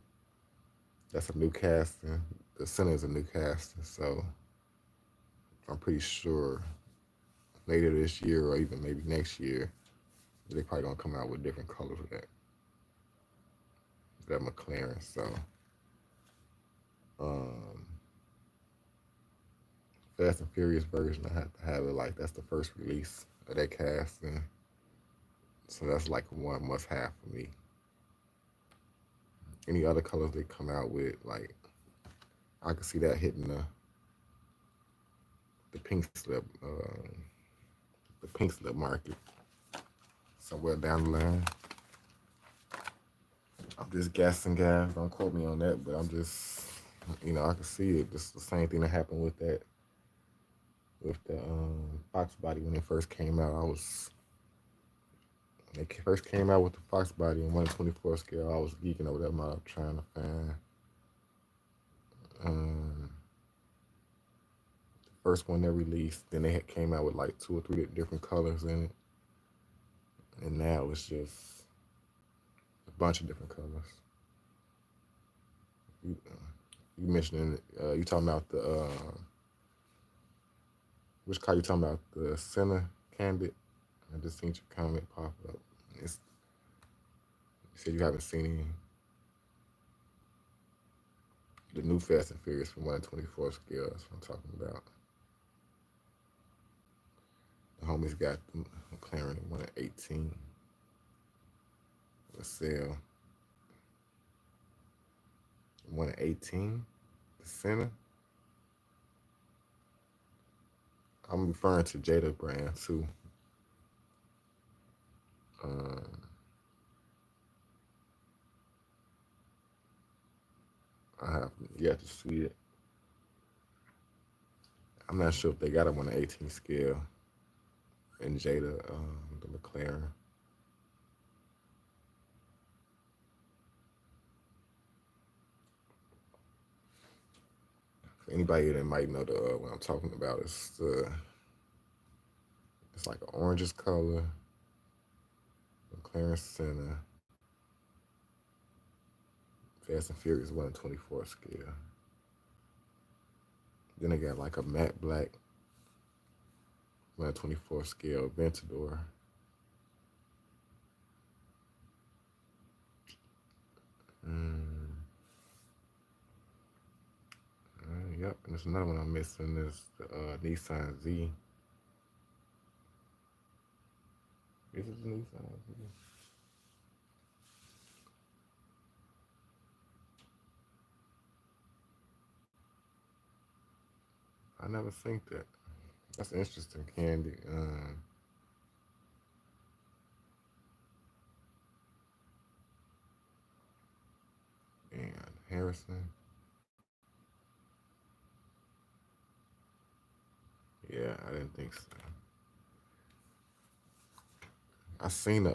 that's a new casting. The Senna is a new casting, so I'm pretty sure later this year or even maybe next year, they probably gonna come out with different colors of that McLaren. So um, Fast and Furious version, I have to have it like that's the first release of that casting. So that's like one must have for me. Any other colors they come out with, like I could see that hitting the pink slip market somewhere down the line. I'm just guessing, guys. Don't quote me on that, but I'm just, I can see it. Just the same thing that happened with the Fox body when it first came out. When they first came out with the Fox body and 1/24 scale. I was geeking over that model trying to find um, the first one they released. Then they came out with like two or three different colors in it, and now it's just a bunch of different colors. You, you mentioning you talking about the which car you talking about? The Senna Candid. I just seen your comment pop up. You said you haven't seen the new Fast and Furious from 1/24 scale. That's what I'm talking about. The homies got the McLaren 1/18. The sale 1/18. The Senna. I'm referring to Jada brand too. Um, I have yet to see it. I'm not sure if they got it on the 18 scale in Jada, the McLaren. For anybody that might know what I'm talking about, it's like an orangish color, McLaren Senna, Fast and Furious 1/24 scale. Then they got like a matte black 1/24 scale Ventador. Mm, yep, and there's another one I'm missing. There's the Nissan Z. Is it the Nissan Z? I never think that. That's interesting, Candy. And Harrison. Yeah, I didn't think so. I seen the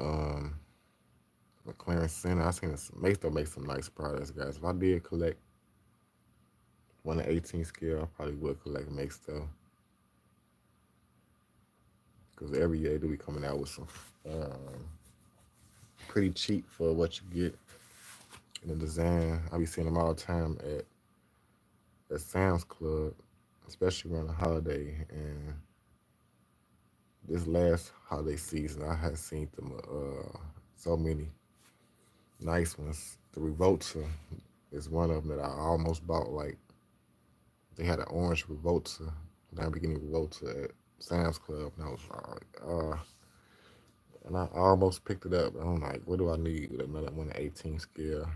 McLaren Senna. I seen the Mace make some nice products, guys. If I did collect 1/18 scale, I probably would collect Make though. Because every year they do be coming out with some pretty cheap for what you get in the design. I be seeing them all the time at Sam's Club, especially around the holiday. And this last holiday season, I had seen them so many nice ones. The Revolta is one of them that I almost bought. Like they had an orange Revolta, Lamborghini Revolta at Sam's Club, and I was like, and I almost picked it up. I'm like, what do I need with another 1/18 scale?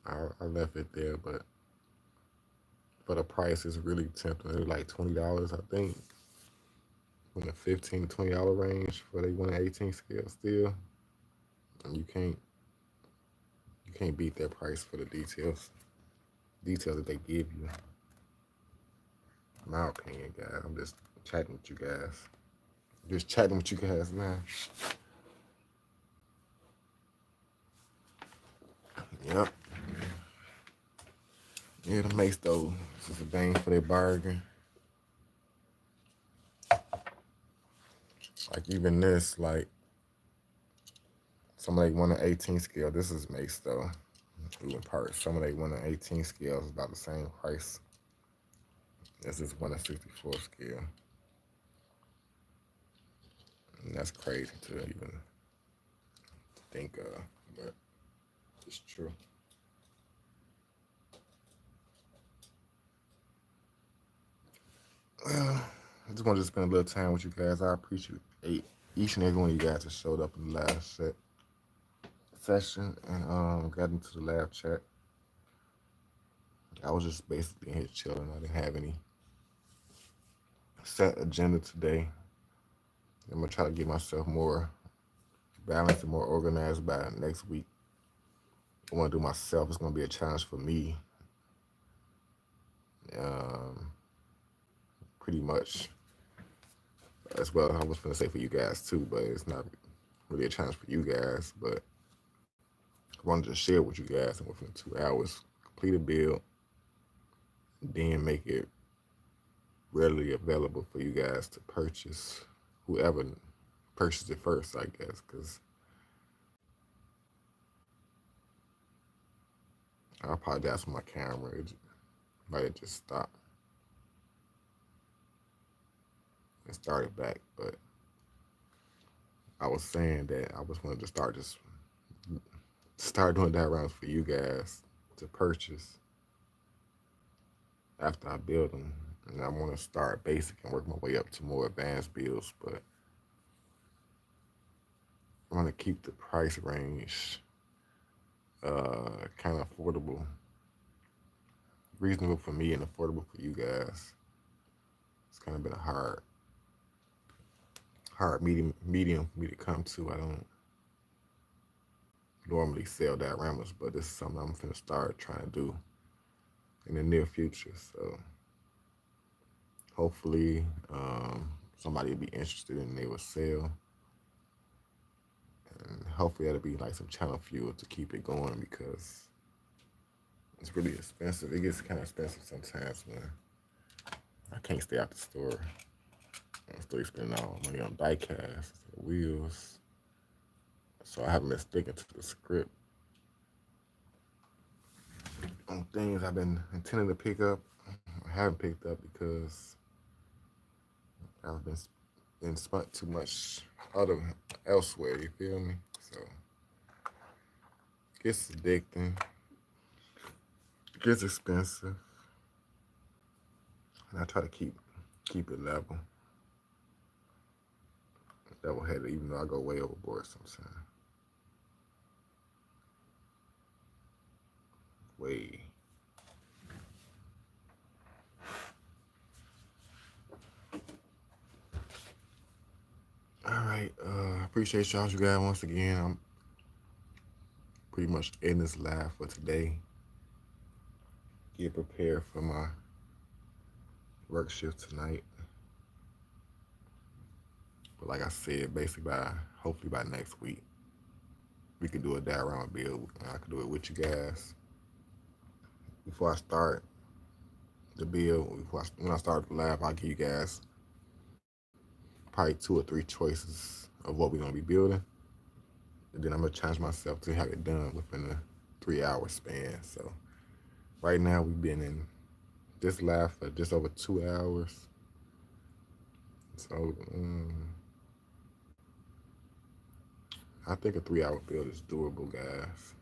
I left it there, but for the price, it's really tempting. It's like $20, I think, in the $15 to $20 range for the 1/18 scale still. And you can't beat that price for the details that they give you. In my opinion, guys. I'm just chatting with you guys. Just chatting with you guys now. Yep. Yeah, the Mace though, this is a bang for their bargain. Like even this, like some of they 1/18 scale. This is Mace though. Even parts. Some of they 1/18 scale is about the same price as this 1/64 scale. And that's crazy to even think of, but it's true. I just wanted to spend a little time with you guys. I appreciate each and every one of you guys that showed up in the last session and got into the live chat. I was just basically in here chilling. I didn't have any set agenda today. I'm gonna try to get myself more balanced and more organized by next week. I want to do myself. It's going to be a challenge for me. Um, Pretty much as well. I was going to say for you guys too, but it's not really a challenge for you guys. But I wanted to share with you guys, and within 2 hours, complete a build, then make it readily available for you guys to purchase. Whoever purchased it first, I guess, because I apologize for my camera. It might have just stopped and started back, but I was saying that I was wanting to start doing dioramas for you guys to purchase after I build them. And I want to start basic and work my way up to more advanced builds, but I want to keep the price range kind of affordable, reasonable for me and affordable for you guys. It's kind of been a hard medium for me to come to. I don't normally sell dioramas, but this is something I'm finna start trying to do in the near future. So hopefully somebody will be interested and they will sell. And hopefully that'll be like some channel fuel to keep it going, because it's really expensive. It gets kind of expensive sometimes when I can't stay out the store. I'm still spending all my money on die casts, wheels. So I haven't been sticking to the script on things I've been intending to pick up. I haven't picked up because I've been spent too much other elsewhere. You feel me? So it gets addicting. It gets expensive, and I try to keep it level headed, even though I go way overboard sometimes. Way. All right. Appreciate y'all, you guys, once again. I'm pretty much in this live for today. Get prepared for my work shift tonight. But like I said, basically hopefully by next week, we can do a diorama build. I can do it with you guys. Before I start the build, when I start the live, I'll give you guys probably 2 or 3 choices of what we're gonna be building. And then I'm gonna challenge myself to have it done within a 3-hour span. So right now we've been in this live for just over 2 hours. So I think a 3-hour build is doable, guys.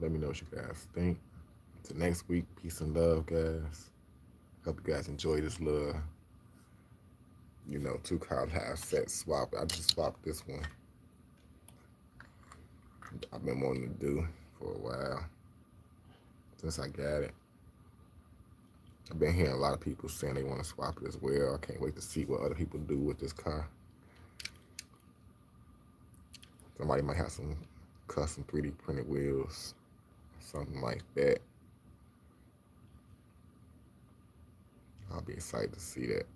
Let me know what you guys think. Till next week, peace and love, guys. Hope you guys enjoy this little, 2-card live set swap. I just swapped this one. I've been wanting to do for a while since I got it. I've been hearing a lot of people saying they want to swap it as well. I can't wait to see what other people do with this car. Somebody might have some custom 3D printed wheels, something like that. I'll be excited to see that.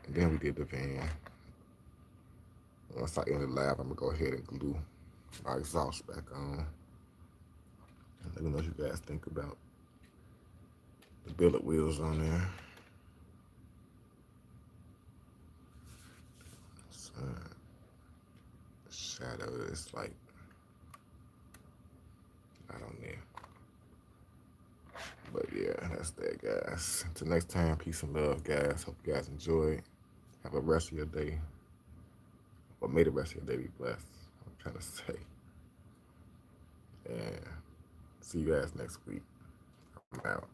And then we did the van. Once I end the lab, I'm gonna go ahead and glue my exhaust back on. And let me know what you guys think about the billet wheels on there. Shadow is like I don't know. But yeah, that's that, guys. Until next time, peace and love, guys. Hope you guys enjoy. Have a rest of your day. Or may the rest of your day be blessed. I'm trying to say. And see you guys next week. I'm out.